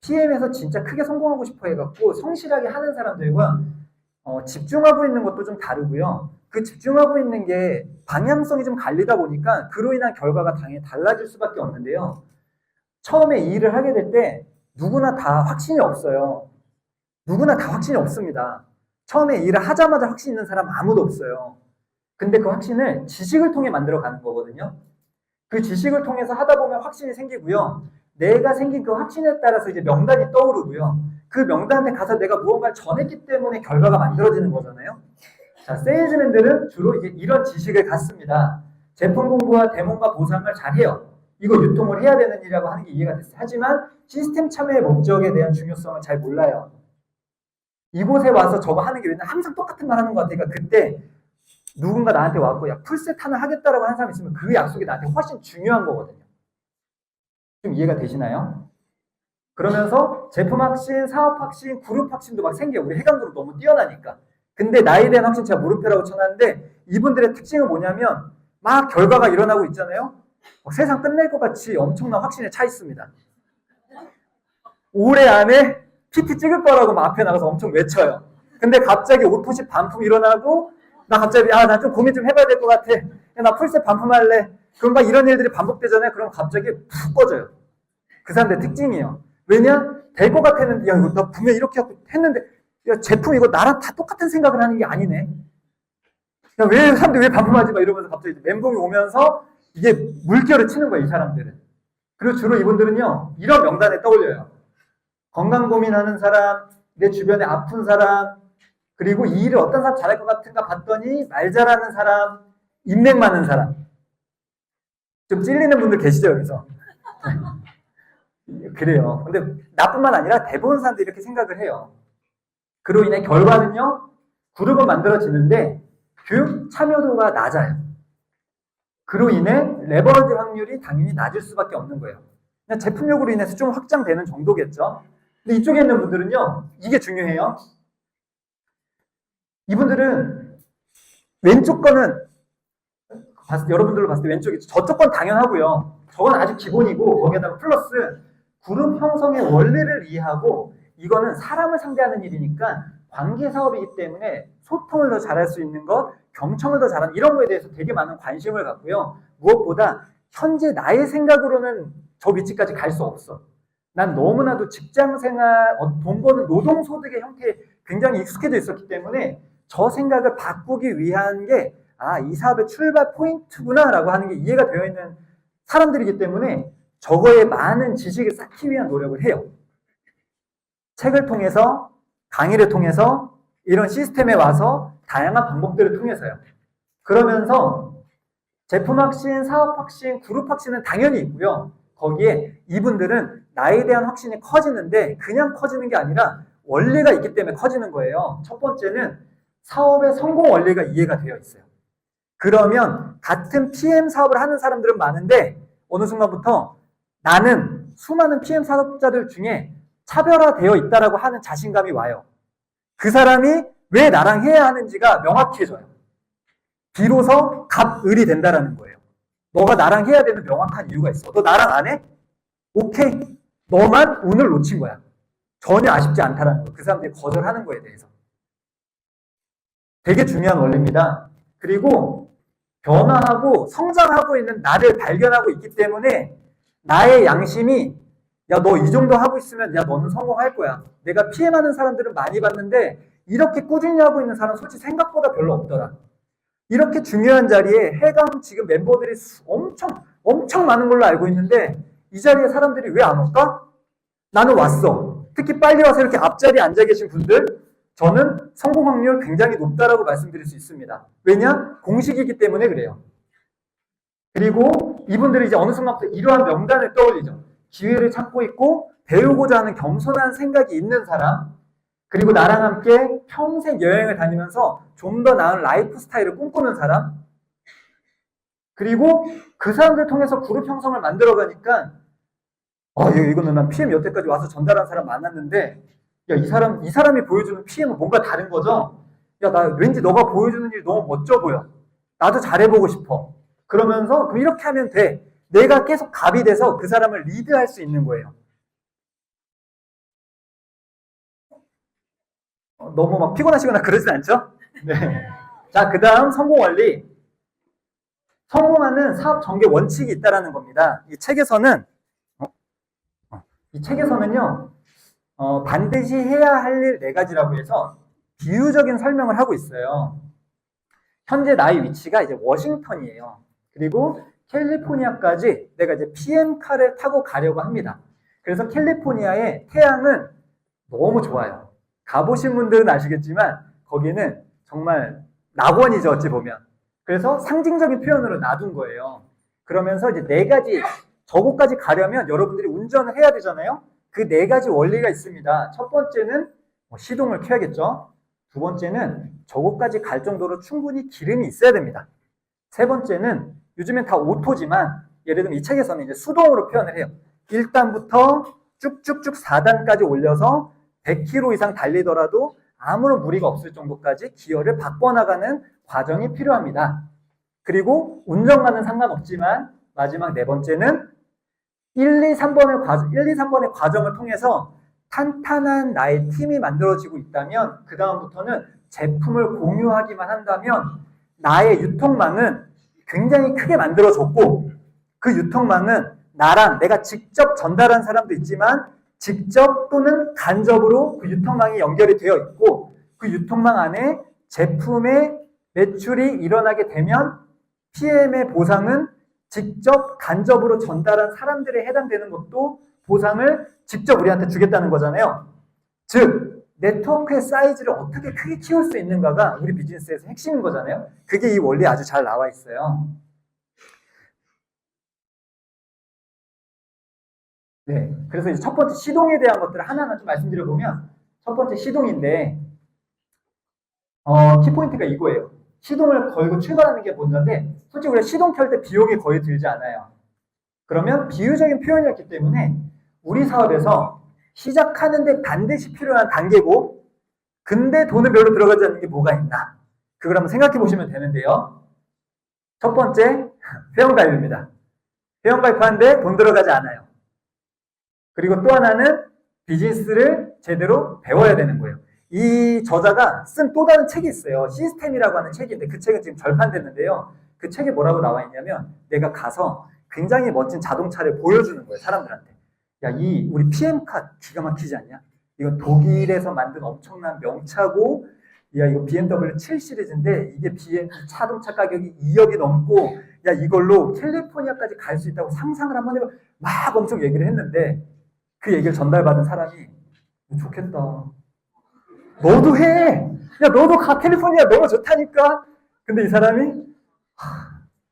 PM에서 진짜 크게 성공하고 싶어 해갖고 성실하게 하는 사람들과 집중하고 있는 것도 좀 다르고요. 그 집중하고 있는 게 방향성이 좀 갈리다 보니까 그로 인한 결과가 당연히 달라질 수밖에 없는데요. 처음에 이 일을 하게 될 때 누구나 다 확신이 없어요. 누구나 다 확신이 없습니다. 처음에 이 일을 하자마자 확신 있는 사람 아무도 없어요. 근데 그 확신을 지식을 통해 만들어가는 거거든요. 그 지식을 통해서 하다 보면 확신이 생기고요. 내가 생긴 그 확신에 따라서 이제 명단이 떠오르고요. 그 명단에 가서 내가 무언가를 전했기 때문에 결과가 만들어지는 거잖아요. 자, 세일즈맨들은 주로 이제 이런 지식을 갖습니다. 제품 공부와 데모과 보상을 잘 해요. 이거 유통을 해야 되는 일이라고 하는 게 이해가 됐어요. 하지만 시스템 참여의 목적에 대한 중요성을 잘 몰라요. 이곳에 와서 저거 하는 게 왜냐면 항상 똑같은 말 하는 것 같으니까 그때 누군가 나한테 와서 야 풀셋 하나 하겠다라고 하는 사람이 있으면 그 약속이 나한테 훨씬 중요한 거거든요. 좀 이해가 되시나요? 그러면서 제품 확신, 사업 확신, 그룹 확신도 막 생겨요. 우리 해강 그룹 너무 뛰어나니까. 근데 나에 대한 확신 제가 물음표라고 쳐놨는데 이분들의 특징은 뭐냐면 막 결과가 일어나고 있잖아요. 세상 끝낼 것 같이 엄청난 확신에 차 있습니다. 올해 안에 PT 찍을 거라고 막 앞에 나가서 엄청 외쳐요. 근데 갑자기 오토십 반품 일어나고 나 갑자기 나 좀 고민 좀 해봐야 될 것 같아. 나 풀셋 반품할래. 그럼 막 이런 일들이 반복되잖아요. 그럼 갑자기 푹 꺼져요. 그 사람들의 특징이에요. 왜냐? 될 것 같았는데 야 이거 나 분명 이렇게 했는데 야 제품 이거 나랑 다 똑같은 생각을 하는 게 아니네. 야, 왜 사람들이 왜 반품하지? 막 이러면서 갑자기 멘붕이 오면서 이게 물결을 치는 거예요. 이 사람들은. 그리고 주로 이분들은요. 이런 명단에 떠올려요. 건강 고민하는 사람, 내 주변에 아픈 사람, 그리고 이 일을 어떤 사람 잘할 것 같은가 봤더니 말 잘하는 사람, 인맥 많은 사람. 좀 찔리는 분들 계시죠, 여기서? 그래요. 근데 나뿐만 아니라 대부분 사람들이 이렇게 생각을 해요. 그로 인해 결과는요, 그룹은 만들어지는데 교육 참여도가 낮아요. 그로 인해 레버리지 확률이 당연히 낮을 수밖에 없는 거예요. 그냥 제품력으로 인해서 좀 확장되는 정도겠죠. 근데 이쪽에 있는 분들은요, 이게 중요해요. 이분들은 왼쪽 거는 여러분들로 봤을 때 왼쪽이 저쪽 건 당연하고요. 저건 아주 기본이고 거기에다가 플러스 그룹 형성의 원리를 이해하고 이거는 사람을 상대하는 일이니까 관계 사업이기 때문에 소통을 더 잘할 수 있는 것, 경청을 더 잘하는 이런 거에 대해서 되게 많은 관심을 갖고요. 무엇보다 현재 나의 생각으로는 저 위치까지 갈 수 없어. 난 너무나도 직장생활, 돈 버는 노동소득의 형태에 굉장히 익숙해져 있었기 때문에 저 생각을 바꾸기 위한 게 이 사업의 출발 포인트구나 라고 하는 게 이해가 되어 있는 사람들이기 때문에 저거에 많은 지식을 쌓기 위한 노력을 해요. 책을 통해서, 강의를 통해서, 이런 시스템에 와서 다양한 방법들을 통해서요. 그러면서 제품 확신, 사업 확신, 그룹 확신은 당연히 있고요. 거기에 이분들은 나에 대한 확신이 커지는데 그냥 커지는 게 아니라 원리가 있기 때문에 커지는 거예요. 첫 번째는 사업의 성공 원리가 이해가 되어 있어요. 그러면 같은 PM 사업을 하는 사람들은 많은데 어느 순간부터 나는 수많은 PM 사업자들 중에 차별화되어 있다라고 하는 자신감이 와요. 그 사람이 왜 나랑 해야 하는지가 명확해져요. 비로소 갑을이 된다라는 거예요. 너가 나랑 해야 되는 명확한 이유가 있어. 너 나랑 안 해? 오케이. 너만 운을 놓친 거야. 전혀 아쉽지 않다라는 거. 그 사람들이 거절하는 거에 대해서. 되게 중요한 원리입니다. 그리고 변화하고 성장하고 있는 나를 발견하고 있기 때문에 나의 양심이 야, 너 이 정도 하고 있으면 야, 너는 성공할 거야. 내가 PM하는 사람들은 많이 봤는데 이렇게 꾸준히 하고 있는 사람 솔직히 생각보다 별로 없더라. 이렇게 중요한 자리에 해감 지금 멤버들이 엄청 많은 걸로 알고 있는데 이 자리에 사람들이 왜 안 올까? 나는 왔어. 특히 빨리 와서 이렇게 앞자리에 앉아 계신 분들 저는 성공 확률 굉장히 높다라고 말씀드릴 수 있습니다. 왜냐? 공식이기 때문에 그래요. 그리고 이분들이 이제 어느 순간부터 이러한 명단을 떠올리죠. 기회를 찾고 있고 배우고자 하는 겸손한 생각이 있는 사람, 그리고 나랑 함께 평생 여행을 다니면서 좀 더 나은 라이프 스타일을 꿈꾸는 사람, 그리고 그 사람들 통해서 그룹 형성을 만들어가니까 이거는 난 PM 여태까지 와서 전달한 사람 만났는데 야, 이 사람이 보여주는 PM은 뭔가 다른 거죠? 야, 나 왠지 너가 보여주는 일이 너무 멋져 보여. 나도 잘해보고 싶어. 그러면서 그럼 이렇게 하면 돼. 내가 계속 갑이 돼서 그 사람을 리드할 수 있는 거예요. 너무 막 피곤하시거나 그러진 않죠? 네. 자, 그 다음 성공 원리. 성공하는 사업 전개 원칙이 있다라는 겁니다. 이 책에서는요, 반드시 해야 할 일 4가지라고 해서 비유적인 설명을 하고 있어요. 현재 나의 위치가 이제 워싱턴이에요. 그리고 캘리포니아까지 내가 이제 PM카를 타고 가려고 합니다. 그래서 캘리포니아의 태양은 너무 좋아요. 가보신 분들은 아시겠지만 거기는 정말 낙원이죠, 어찌 보면. 그래서 상징적인 표현으로 놔둔 거예요. 그러면서 이제 4가지, 저곳까지 가려면 여러분들이 운전을 해야 되잖아요. 그 4가지 원리가 있습니다. 첫 번째는 시동을 켜야겠죠. 두 번째는 저곳까지 갈 정도로 충분히 기름이 있어야 됩니다. 세 번째는 요즘엔 다 오토지만 예를 들면 이 책에서는 이제 수동으로 표현을 해요. 1단부터 쭉쭉쭉 4단까지 올려서 100km 이상 달리더라도 아무런 무리가 없을 정도까지 기어를 바꿔나가는 과정이 필요합니다. 그리고 운전과는 상관없지만 마지막 4번째는 1, 2, 3번의 과정을 통해서 탄탄한 나의 팀이 만들어지고 있다면 그 다음부터는 제품을 공유하기만 한다면 나의 유통망은 굉장히 크게 만들어졌고 그 유통망은 나랑 내가 직접 전달한 사람도 있지만 직접 또는 간접으로 그 유통망이 연결이 되어 있고 그 유통망 안에 제품의 매출이 일어나게 되면 PM의 보상은 직접 간접으로 전달한 사람들에 해당되는 것도 보상을 직접 우리한테 주겠다는 거잖아요. 즉 네트워크의 사이즈를 어떻게 크게 키울 수 있는가가 우리 비즈니스에서 핵심인 거잖아요. 그게 이 원리에 아주 잘 나와 있어요. 네, 그래서 이제 첫 번째 시동에 대한 것들을 하나하나 좀 말씀드려보면 첫 번째 시동인데 키포인트가 이거예요. 시동을 걸고 출발하는 게 먼저인데 솔직히 우리가 시동 켤 때 비용이 거의 들지 않아요. 그러면 비유적인 표현이었기 때문에 우리 사업에서 시작하는데 반드시 필요한 단계고 근데 돈은 별로 들어가지 않는 게 뭐가 있나 그걸 한번 생각해 보시면 되는데요. 첫 번째 회원가입입니다. 회원가입하는데 돈 들어가지 않아요. 그리고 또 하나는 비즈니스를 제대로 배워야 되는 거예요. 이 저자가 쓴 또 다른 책이 있어요. 시스템이라고 하는 책인데 그 책은 지금 절판됐는데요. 그 책에 뭐라고 나와 있냐면 내가 가서 굉장히 멋진 자동차를 보여주는 거예요. 사람들한테. 야, 우리 PM카 기가 막히지 않냐? 이건 독일에서 만든 엄청난 명차고 야, 이거 BMW 7 시리즈인데 이게 자동차 가격이 2억이 넘고 야, 이걸로 캘리포니아까지 갈 수 있다고 상상을 한번 해봐. 막 엄청 얘기를 했는데 그 얘기를 전달받은 사람이 좋겠다. 너도 해! 야, 너도 가! 캘리포니아 너무 좋다니까? 근데 이 사람이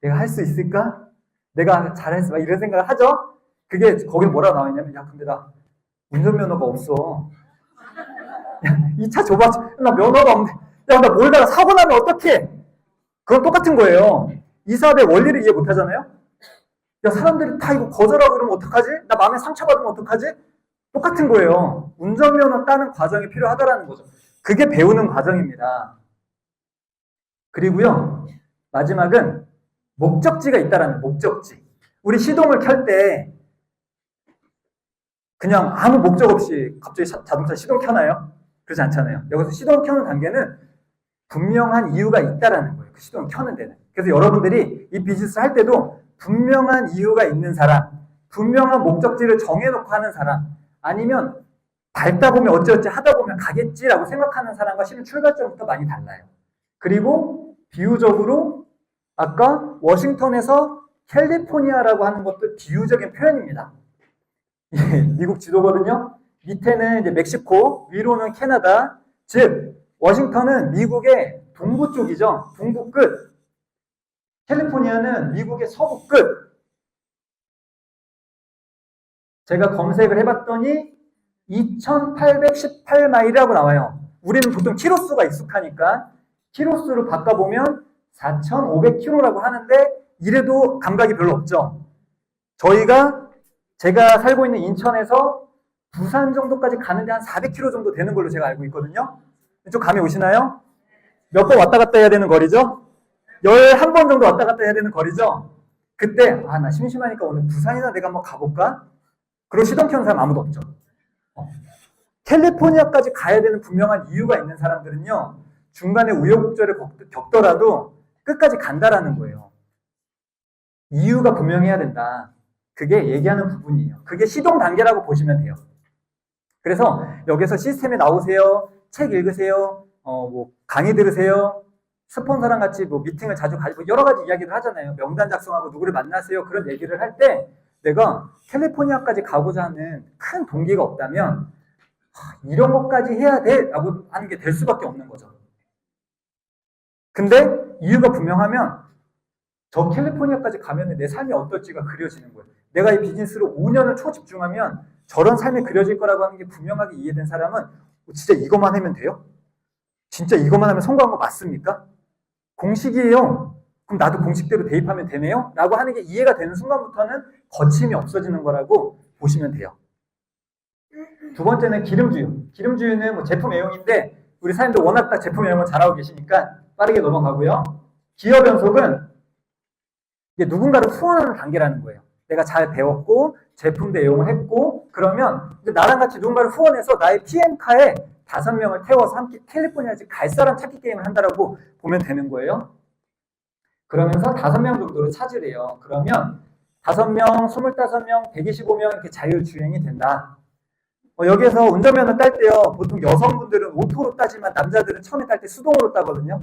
내가 할 수 있을까? 내가 잘했어. 막 이런 생각을 하죠? 그게 거기 뭐라고 나와 있냐면 야, 근데 나 운전면허가 없어. 야, 이 차 줘봐. 나 면허가 없는데 야, 나 몰다가 사고 나면 어떡해? 그건 똑같은 거예요. 이 사업의 원리를 이해 못 하잖아요? 야, 사람들이 다 이거 거절하고 그러면 어떡하지? 나 마음에 상처받으면 어떡하지? 똑같은 거예요. 운전면허 따는 과정이 필요하다라는 거죠. 그게 배우는 과정입니다. 그리고요, 마지막은 목적지가 있다라는 목적지. 우리 시동을 켤 때 그냥 아무 목적 없이 갑자기 자동차 시동 켜나요? 그렇지 않잖아요. 여기서 시동 켜는 단계는 분명한 이유가 있다라는 거예요. 그 시동을 켜는 데는. 그래서 여러분들이 이 비즈니스 할 때도 분명한 이유가 있는 사람, 분명한 목적지를 정해놓고 하는 사람, 아니면 밟다 보면 어찌어찌 하다 보면 가겠지라고 생각하는 사람과 실은 출발점부터 많이 달라요. 그리고 비유적으로 아까 워싱턴에서 캘리포니아라고 하는 것도 비유적인 표현입니다. 미국 지도거든요. 밑에는 이제 멕시코, 위로는 캐나다, 즉 워싱턴은 미국의 동부 쪽이죠. 동부 끝. 캘리포니아는 미국의 서부 끝. 제가 검색을 해봤더니 2818마일이라고 나와요. 우리는 보통 키로수가 익숙하니까 키로수로 바꿔보면 4500km라고 하는데 이래도 감각이 별로 없죠. 제가 살고 있는 인천에서 부산 정도까지 가는데 한 400km 정도 되는 걸로 제가 알고 있거든요. 좀 감이 오시나요? 몇 번 왔다 갔다 해야 되는 거리죠? 11번 정도 왔다 갔다 해야 되는 거리죠? 그때 나 심심하니까 오늘 부산이나 내가 한번 가볼까? 그리고 시동 켜는 사람 아무도 없죠. 캘리포니아까지 가야 되는 분명한 이유가 있는 사람들은요, 중간에 우여곡절을 겪더라도 끝까지 간다라는 거예요. 이유가 분명해야 된다. 그게 얘기하는 부분이에요. 그게 시동 단계라고 보시면 돼요. 그래서 여기서 시스템에 나오세요, 책 읽으세요, 강의 들으세요, 스폰서랑 같이 미팅을 자주 가지고 여러 가지 이야기를 하잖아요. 명단 작성하고 누구를 만나세요. 그런 얘기를 할 때 내가 캘리포니아까지 가고자 하는 큰 동기가 없다면 이런 것까지 해야 돼 라고 하는 게 될 수밖에 없는 거죠. 근데 이유가 분명하면 저 캘리포니아까지 가면 내 삶이 어떨지가 그려지는 거예요. 내가 이 비즈니스로 5년을 초집중하면 저런 삶이 그려질 거라고 하는 게 분명하게 이해된 사람은 진짜 이것만 하면 돼요? 진짜 이것만 하면 성공한 거 맞습니까? 공식이에요. 그럼 나도 공식대로 대입하면 되네요? 라고 하는 게 이해가 되는 순간부터는 거침이 없어지는 거라고 보시면 돼요. 두 번째는 기름주유. 기름주유는 제품 애용인데 우리 사장님들 워낙 다 제품 애용을 잘하고 계시니까 빠르게 넘어가고요. 기업 연속은 이게 누군가를 후원하는 단계라는 거예요. 내가 잘 배웠고 제품도 애용을 했고 그러면 이제 나랑 같이 누군가를 후원해서 나의 PM카에 5명을 태워서 함께 캘리포니아까지 갈 사람 찾기 게임을 한다라고 보면 되는 거예요. 그러면서 5명 정도를 찾으래요. 그러면 5명, 25명, 125명 이렇게 자율주행이 된다. 여기에서 운전면허 딸 때요. 보통 여성분들은 오토로 따지만 남자들은 처음에 딸 때 수동으로 따거든요.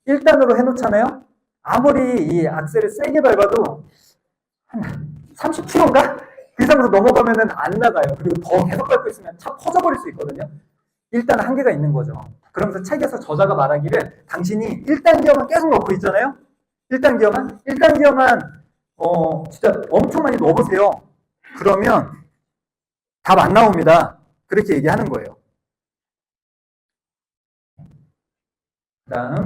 1단으로 해놓잖아요. 아무리 이 악셀을 세게 밟아도 한 30km인가? 그 이상으로 넘어가면은 안 나가요. 그리고 더 계속 밟고 있으면 차 터져버릴 수 있거든요. 일단 한계가 있는 거죠. 그러면서 책에서 저자가 말하기를 당신이 1단 기어만 계속 넣고 있잖아요. 1단 기어만 진짜 엄청 많이 넣어보세요. 그러면 답 안 나옵니다. 그렇게 얘기하는 거예요. 그 다음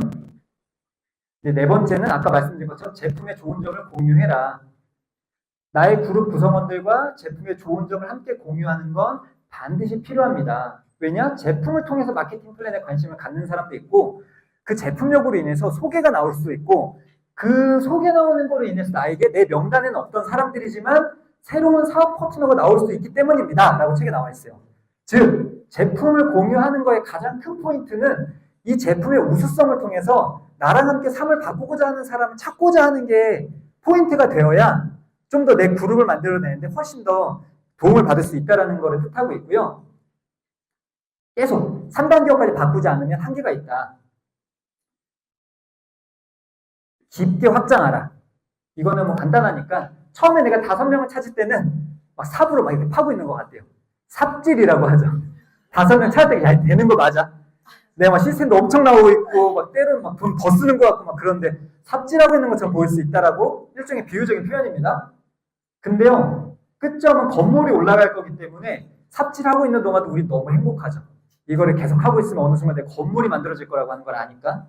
네 번째는 아까 말씀드린 것처럼 제품의 좋은 점을 공유해라. 나의 그룹 구성원들과 제품의 좋은 점을 함께 공유하는 건 반드시 필요합니다. 왜냐? 제품을 통해서 마케팅 플랜에 관심을 갖는 사람도 있고 그 제품력으로 인해서 소개가 나올 수도 있고 그 소개 나오는 거로 인해서 나에게 내 명단에는 없던 사람들이지만 새로운 사업 파트너가 나올 수 있기 때문입니다. 라고 책에 나와 있어요. 즉 제품을 공유하는 거의 가장 큰 포인트는 이 제품의 우수성을 통해서 나랑 함께 삶을 바꾸고자 하는 사람을 찾고자 하는 게 포인트가 되어야 좀 더 내 그룹을 만들어내는데 훨씬 더 도움을 받을 수 있다는 것을 뜻하고 있고요. 계속 3단계까지 바꾸지 않으면 한계가 있다. 깊게 확장하라. 이거는 간단하니까 처음에 내가 5명을 찾을 때는 막 삽으로 막 이렇게 파고 있는 것 같아요. 삽질이라고 하죠. 5명 찾을 때 야, 되는 거 맞아. 내가 막 시스템도 엄청 나오고 있고 막 때로는 막 돈 더 쓰는 것 같고 막 그런데 삽질하고 있는 것처럼 보일 수 있다라고 일종의 비유적인 표현입니다. 근데요, 끝점은 건물이 올라갈 거기 때문에 삽질하고 있는 동안도 우리 너무 행복하죠. 이거를 계속 하고 있으면 어느 순간 내 건물이 만들어질 거라고 하는 걸 아니까.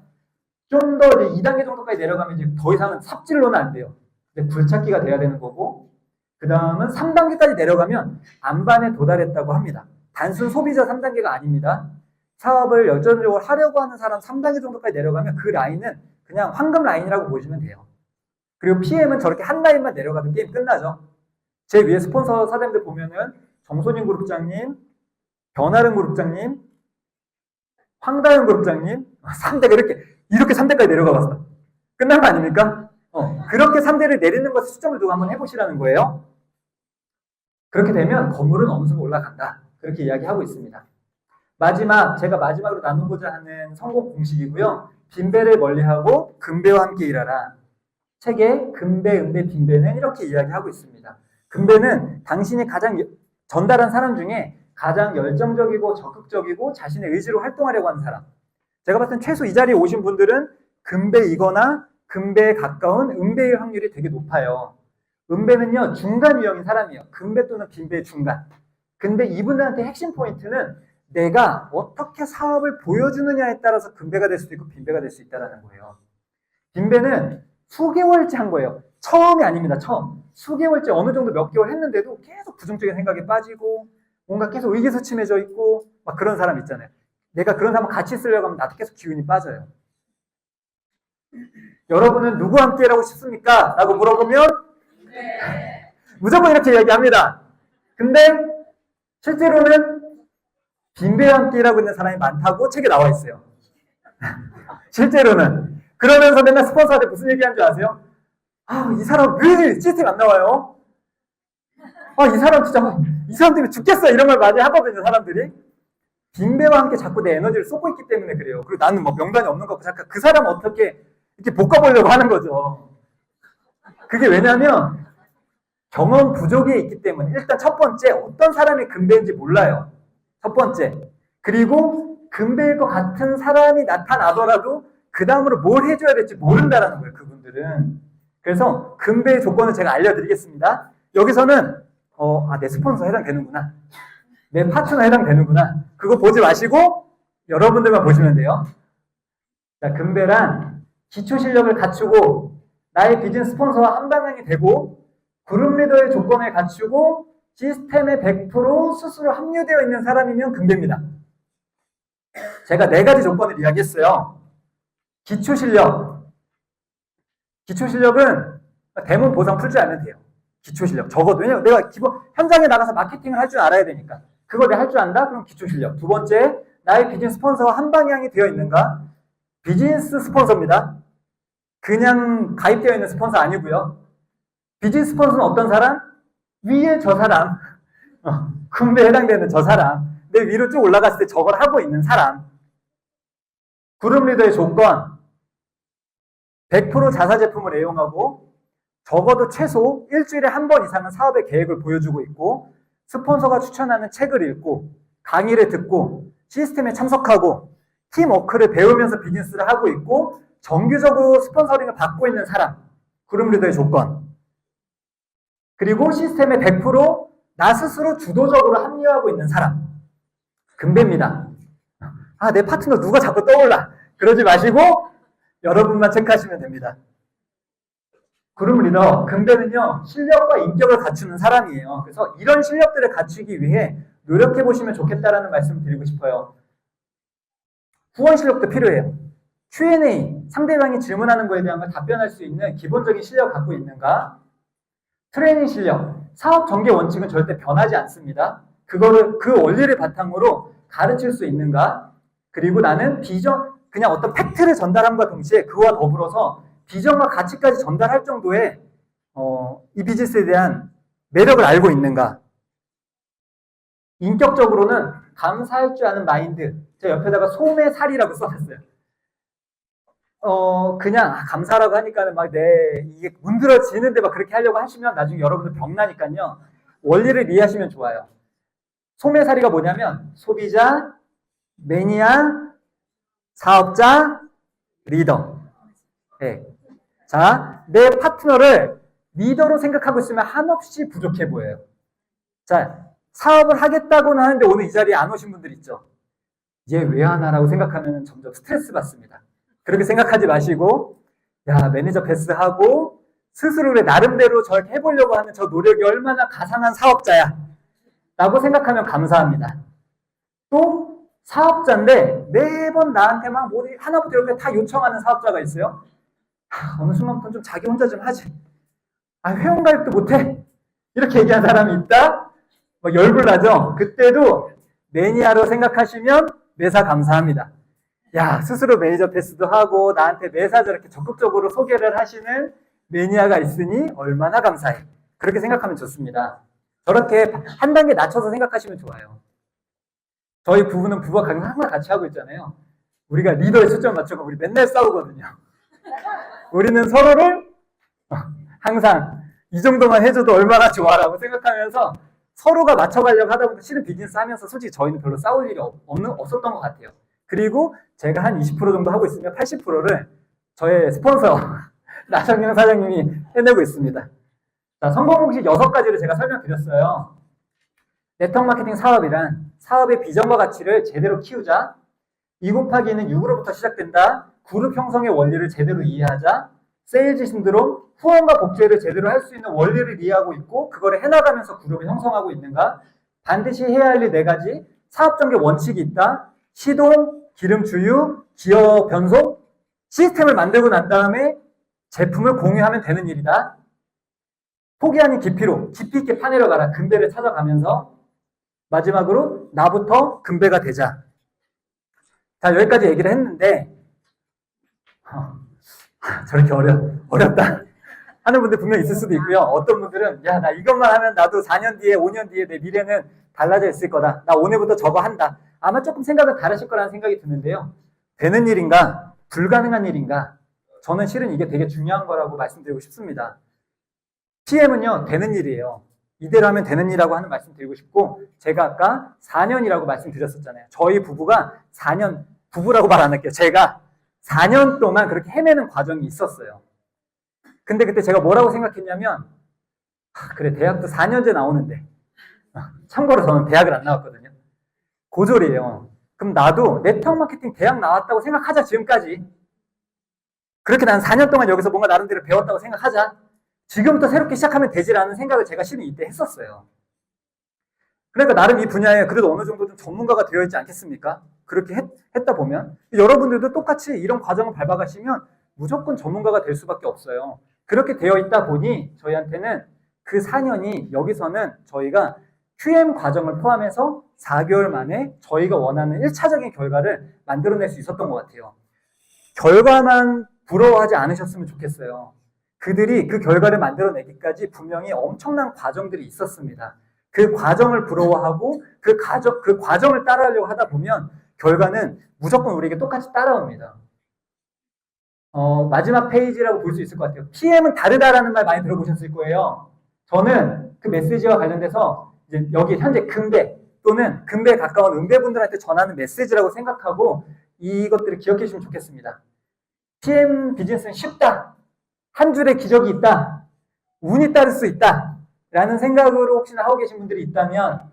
좀 더 이제 2단계 정도까지 내려가면 이제 더 이상은 삽질로는 안 돼요. 이제 굴착기가 돼야 되는 거고, 그 다음은 3단계까지 내려가면 안반에 도달했다고 합니다. 단순 소비자 3단계가 아닙니다. 사업을 열정적으로 하려고 하는 사람 3단계 정도까지 내려가면 그 라인은 그냥 황금 라인이라고 보시면 돼요. 그리고 PM은 저렇게 한 라인만 내려가도 게임 끝나죠. 제 위에 스폰서 사장님들 보면은 정소진 그룹장님, 변아름 그룹장님, 황다현 그룹장님, 3대가 이렇게 3대까지 내려가 봤어. 끝난 거 아닙니까? 그렇게 3대를 내리는 것에 수점을 두고 한번 해보시라는 거예요. 그렇게 되면 건물은 어느 정도 올라간다. 그렇게 이야기하고 있습니다. 제가 마지막으로 나누고자 하는 성공 공식이고요. 빈배를 멀리하고 금배와 함께 일하라. 책에 금배, 은배, 빈배는 이렇게 이야기하고 있습니다. 금배는 당신이 전달한 사람 중에 가장 열정적이고 적극적이고 자신의 의지로 활동하려고 하는 사람. 제가 봤을 땐 최소 이 자리에 오신 분들은 금배이거나 금배에 가까운 은배일 확률이 되게 높아요. 은배는요, 중간 유형인 사람이에요. 금배 또는 빈배의 중간. 근데 이분들한테 핵심 포인트는 내가 어떻게 사업을 보여주느냐에 따라서 금배가 될 수도 있고 빈배가 될 수 있다는 거예요. 빈배는 수개월째 한 거예요. 처음이 아닙니다. 처음. 수개월째 어느 정도 몇 개월 했는데도 계속 부정적인 생각에 빠지고 뭔가 계속 의기소침해져 있고 막 그런 사람 있잖아요. 내가 그런 사람 같이 쓰려고 하면 나도 계속 기운이 빠져요. 여러분은 누구와 함께 일하고 싶습니까? 라고 물어보면 네. 무조건 이렇게 이야기합니다. 근데 실제로는 빈배와 함께 일하고 있는 사람이 많다고 책에 나와 있어요. 실제로는. 그러면서 맨날 스폰서한테 무슨 얘기하는 줄 아세요? 이 사람 왜 시스템 안 나와요? 이 사람 때문에 죽겠어. 이런 말 많이 하거든요, 사람들이. 빈배와 함께 자꾸 내 에너지를 쏟고 있기 때문에 그래요. 그리고 나는 뭐 명단이 없는 거 같고 잠깐 그 사람 어떻게 이렇게 볶아보려고 하는 거죠. 그게 왜냐면 경험 부족이 있기 때문에 일단 첫 번째 어떤 사람이 금배인지 몰라요. 첫 번째. 그리고 금배일 것 같은 사람이 나타나더라도 그 다음으로 뭘 해줘야 될지 모른다라는 거예요. 그분들은. 그래서 금배의 조건을 제가 알려드리겠습니다. 여기서는 내 스폰서 해당되는구나. 내 파트너 해당되는구나. 그거 보지 마시고 여러분들만 보시면 돼요. 자, 금배란 기초 실력을 갖추고 나의 비즈니스 스폰서와 한 방향이 되고 그룹 리더의 조건을 갖추고 시스템에 100% 스스로 합류되어 있는 사람이면 금배입니다. 제가 4가지 조건을 이야기했어요. 기초 실력. 기초 실력은 대문 보상 풀지 않으면 돼요. 기초 실력. 적어도. 왜냐면 내가 기본 현장에 나가서 마케팅을 할 줄 알아야 되니까. 그거 내가 할 줄 안다? 그럼 기초 실력. 두 번째, 나의 비즈니스 스폰서와 한 방향이 되어 있는가? 비즈니스 스폰서입니다. 그냥 가입되어 있는 스폰서 아니고요. 비즈니스 스폰서는 어떤 사람? 위에 저 사람. 금배에 해당되는 저 사람. 내 위로 쭉 올라갔을 때 저걸 하고 있는 사람. 그룹 리더의 조건. 100% 자사 제품을 애용하고 적어도 최소 일주일에 한 번 이상은 사업의 계획을 보여주고 있고 스폰서가 추천하는 책을 읽고 강의를 듣고 시스템에 참석하고 팀워크를 배우면서 비즈니스를 하고 있고 정규적으로 스폰서링을 받고 있는 사람. 그룹 리더의 조건. 그리고 시스템에 100% 스스로 주도적으로 합류하고 있는 사람. 금배입니다. 내 파트너 누가 자꾸 떠올라. 그러지 마시고 여러분만 체크하시면 됩니다. 그룹 리더, 금배는요, 실력과 인격을 갖추는 사람이에요. 그래서 이런 실력들을 갖추기 위해 노력해보시면 좋겠다라는 말씀을 드리고 싶어요. 후원 실력도 필요해요. Q&A, 상대방이 질문하는 거에 대한 걸 답변할 수 있는 기본적인 실력을 갖고 있는가? 트레이닝 실력, 사업 전개 원칙은 절대 변하지 않습니다. 그 원리를 바탕으로 가르칠 수 있는가? 그리고 나는 그냥 어떤 팩트를 전달함과 동시에 그와 더불어서 비전과 가치까지 전달할 정도의 이 비즈니스에 대한 매력을 알고 있는가? 인격적으로는 감사할 줄 아는 마인드. 제가 옆에다가 소매살이라고 써놨어요. 그냥 감사라고 하니까는 이게 문드러지는데 막 그렇게 하려고 하시면 나중에 여러분들 병나니까요. 원리를 이해하시면 좋아요. 소매살이가 뭐냐면 소비자, 매니아, 사업자, 리더. 네. 자, 내 파트너를 리더로 생각하고 있으면 한없이 부족해 보여요. 자, 사업을 하겠다고는 하는데 오늘 이 자리에 안 오신 분들 있죠. 얘 왜 하나라고 생각하면 점점 스트레스 받습니다. 그렇게 생각하지 마시고, 야, 매니저 패스하고 스스로의 나름대로 저렇게 해보려고 하는 저 노력이 얼마나 가상한 사업자야 라고 생각하면 감사합니다. 또 사업자인데 매번 나한테 막 뭐 하나부터 열까지 다 요청하는 사업자가 있어요. 어느 순간부터 좀 자기 혼자 좀 하지. 회원가입도 못해. 이렇게 얘기하는 사람이 있다? 열불나죠? 그때도 매니아로 생각하시면 매사 감사합니다. 야, 스스로 매니저 패스도 하고 나한테 매사 저렇게 적극적으로 소개를 하시는 매니아가 있으니 얼마나 감사해. 그렇게 생각하면 좋습니다. 저렇게 한 단계 낮춰서 생각하시면 좋아요. 저희 부부는 부부가 항상 같이 하고 있잖아요. 우리가 리더의 초점 맞춰서 우리 맨날 싸우거든요. 우리는 서로를 항상 이 정도만 해줘도 얼마나 좋아라고 생각하면서 서로가 맞춰가려고 하다 보니까 실은 비즈니스 하면서 솔직히 저희는 별로 싸울 일이 없었던 것 같아요. 그리고 제가 한 20% 정도 하고 있으면 80%를 저의 스폰서 나정영 사장님이 해내고 있습니다. 자, 성공 공식 6가지를 제가 설명드렸어요. 네트워크 마케팅 사업이란 사업의 비전과 가치를 제대로 키우자, 2 곱하기는 6으로부터 시작된다, 그룹 형성의 원리를 제대로 이해하자, 세일즈 신드롬, 후원과 복제를 제대로 할 수 있는 원리를 이해하고 있고 그거를 해나가면서 그룹을 형성하고 있는가, 반드시 해야 할 일 4가지, 사업 전개 원칙이 있다, 시동, 기름 주유, 기어 변속, 시스템을 만들고 난 다음에 제품을 공유하면 되는 일이다. 폭이 아닌 깊이로 깊이 있게 파내려가라. 금배를 찾아가면서 마지막으로 나부터 금배가 되자. 자, 여기까지 얘기를 했는데 저렇게 어렵다 하는 분들 분명히 있을 수도 있고요. 어떤 분들은 야, 나 이것만 하면 나도 4년 뒤에 5년 뒤에 내 미래는 달라져 있을 거다. 나 오늘부터 저거 한다. 아마 조금 생각은 다르실 거라는 생각이 드는데요. 되는 일인가? 불가능한 일인가? 저는 실은 이게 되게 중요한 거라고 말씀드리고 싶습니다. PM은요, 되는 일이에요. 이대로 하면 되는 일이라고 하는 말씀 드리고 싶고, 제가 아까 4년이라고 말씀드렸었잖아요. 저희 부부가 4년, 부부라고 말 안 할게요. 제가 4년 동안 그렇게 헤매는 과정이 있었어요. 근데 그때 제가 뭐라고 생각했냐면, 그래, 대학도 4년제 나오는데. 참고로 저는 대학을 안 나왔거든요. 고졸이에요. 그럼 나도 네트워크 마케팅 대학 나왔다고 생각하자, 지금까지. 그렇게 난 4년 동안 여기서 뭔가 나름대로 배웠다고 생각하자. 지금부터 새롭게 시작하면 되지라는 생각을 제가 실은 이때 했었어요. 그러니까 나름 이 분야에 그래도 어느 정도 좀 전문가가 되어 있지 않겠습니까? 그렇게 했다 보면 여러분들도 똑같이 이런 과정을 밟아가시면 무조건 전문가가 될 수밖에 없어요. 그렇게 되어 있다 보니 저희한테는 그 4년이 여기서는 저희가 QM 과정을 포함해서 4개월 만에 저희가 원하는 1차적인 결과를 만들어낼 수 있었던 것 같아요. 결과만 부러워하지 않으셨으면 좋겠어요. 그들이 그 결과를 만들어내기까지 분명히 엄청난 과정들이 있었습니다. 그 과정을 부러워하고 그 과정을 따라하려고 하다 보면 결과는 무조건 우리에게 똑같이 따라옵니다. 마지막 페이지라고 볼 수 있을 것 같아요. PM은 다르다라는 말 많이 들어보셨을 거예요. 저는 그 메시지와 관련돼서 이제 여기 현재 금배 또는 금배에 가까운 응배분들한테 전하는 메시지라고 생각하고 이것들을 기억해 주시면 좋겠습니다. PM 비즈니스는 쉽다. 한 줄의 기적이 있다. 운이 따를 수 있다. 라는 생각으로 혹시나 하고 계신 분들이 있다면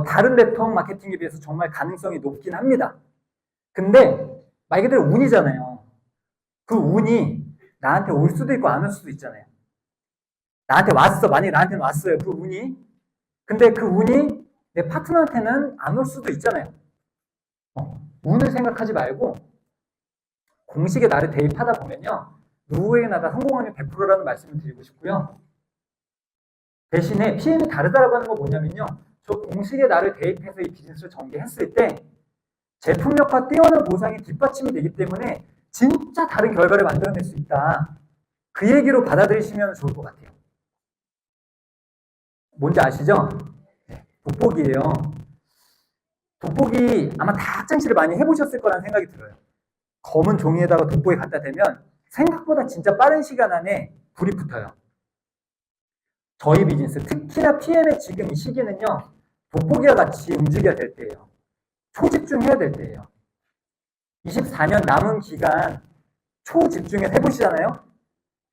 다른 네트워크 마케팅에 비해서 정말 가능성이 높긴 합니다. 근데 말 그대로 운이잖아요. 그 운이 나한테 올 수도 있고 안 올 수도 있잖아요. 나한테 왔어. 만약에 나한테는 왔어요. 그 운이. 근데 그 운이 내 파트너한테는 안 올 수도 있잖아요. 운을 생각하지 말고 공식에 나를 대입하다 보면요. 누구에게나 다 성공 확률 100%라는 말씀을 드리고 싶고요. 대신에 PM이 다르다라고 하는 건 뭐냐면요. 저 공식에 나를 대입해서 이 비즈니스를 전개했을 때 제품력과 뛰어난 보상이 뒷받침이 되기 때문에 진짜 다른 결과를 만들어낼 수 있다. 그 얘기로 받아들이시면 좋을 것 같아요. 뭔지 아시죠? 돋보기예요. 돋보기 아마 다 학창시를 많이 해보셨을 거라는 생각이 들어요. 검은 종이에다가 돋보기 갖다 대면 생각보다 진짜 빠른 시간 안에 불이 붙어요. 저희 비즈니스, 특히나 PM의 지금 이 시기는요. 돋보기와 같이 움직여야 될 때예요. 초집중해야 될 때예요. 24년 남은 기간 초집중해서 해보시잖아요.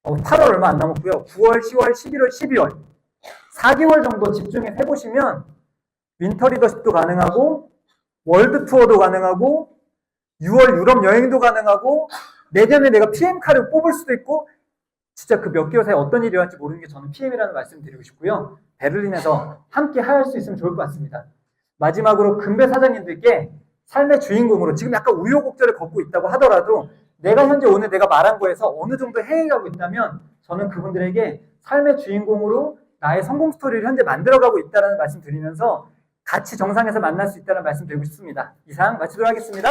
8월 얼마 안 남았고요. 9월, 10월, 11월, 12월 4개월 정도 집중해서 해보시면 윈터 리더십도 가능하고 월드 투어도 가능하고 6월 유럽 여행도 가능하고 내년에 내가 PM카를 뽑을 수도 있고 진짜 그 몇 개월 사이에 어떤 일이 일어날지 모르는 게 저는 PM이라는 말씀 드리고 싶고요. 베를린에서 함께 할 수 있으면 좋을 것 같습니다. 마지막으로 금배 사장님들께 삶의 주인공으로 지금 약간 우여곡절을 걷고 있다고 하더라도 내가 현재 오늘 내가 말한 거에서 어느 정도 해외가고 있다면 저는 그분들에게 삶의 주인공으로 나의 성공 스토리를 현재 만들어가고 있다는 말씀 드리면서 같이 정상에서 만날 수 있다는 말씀 드리고 싶습니다. 이상 마치도록 하겠습니다.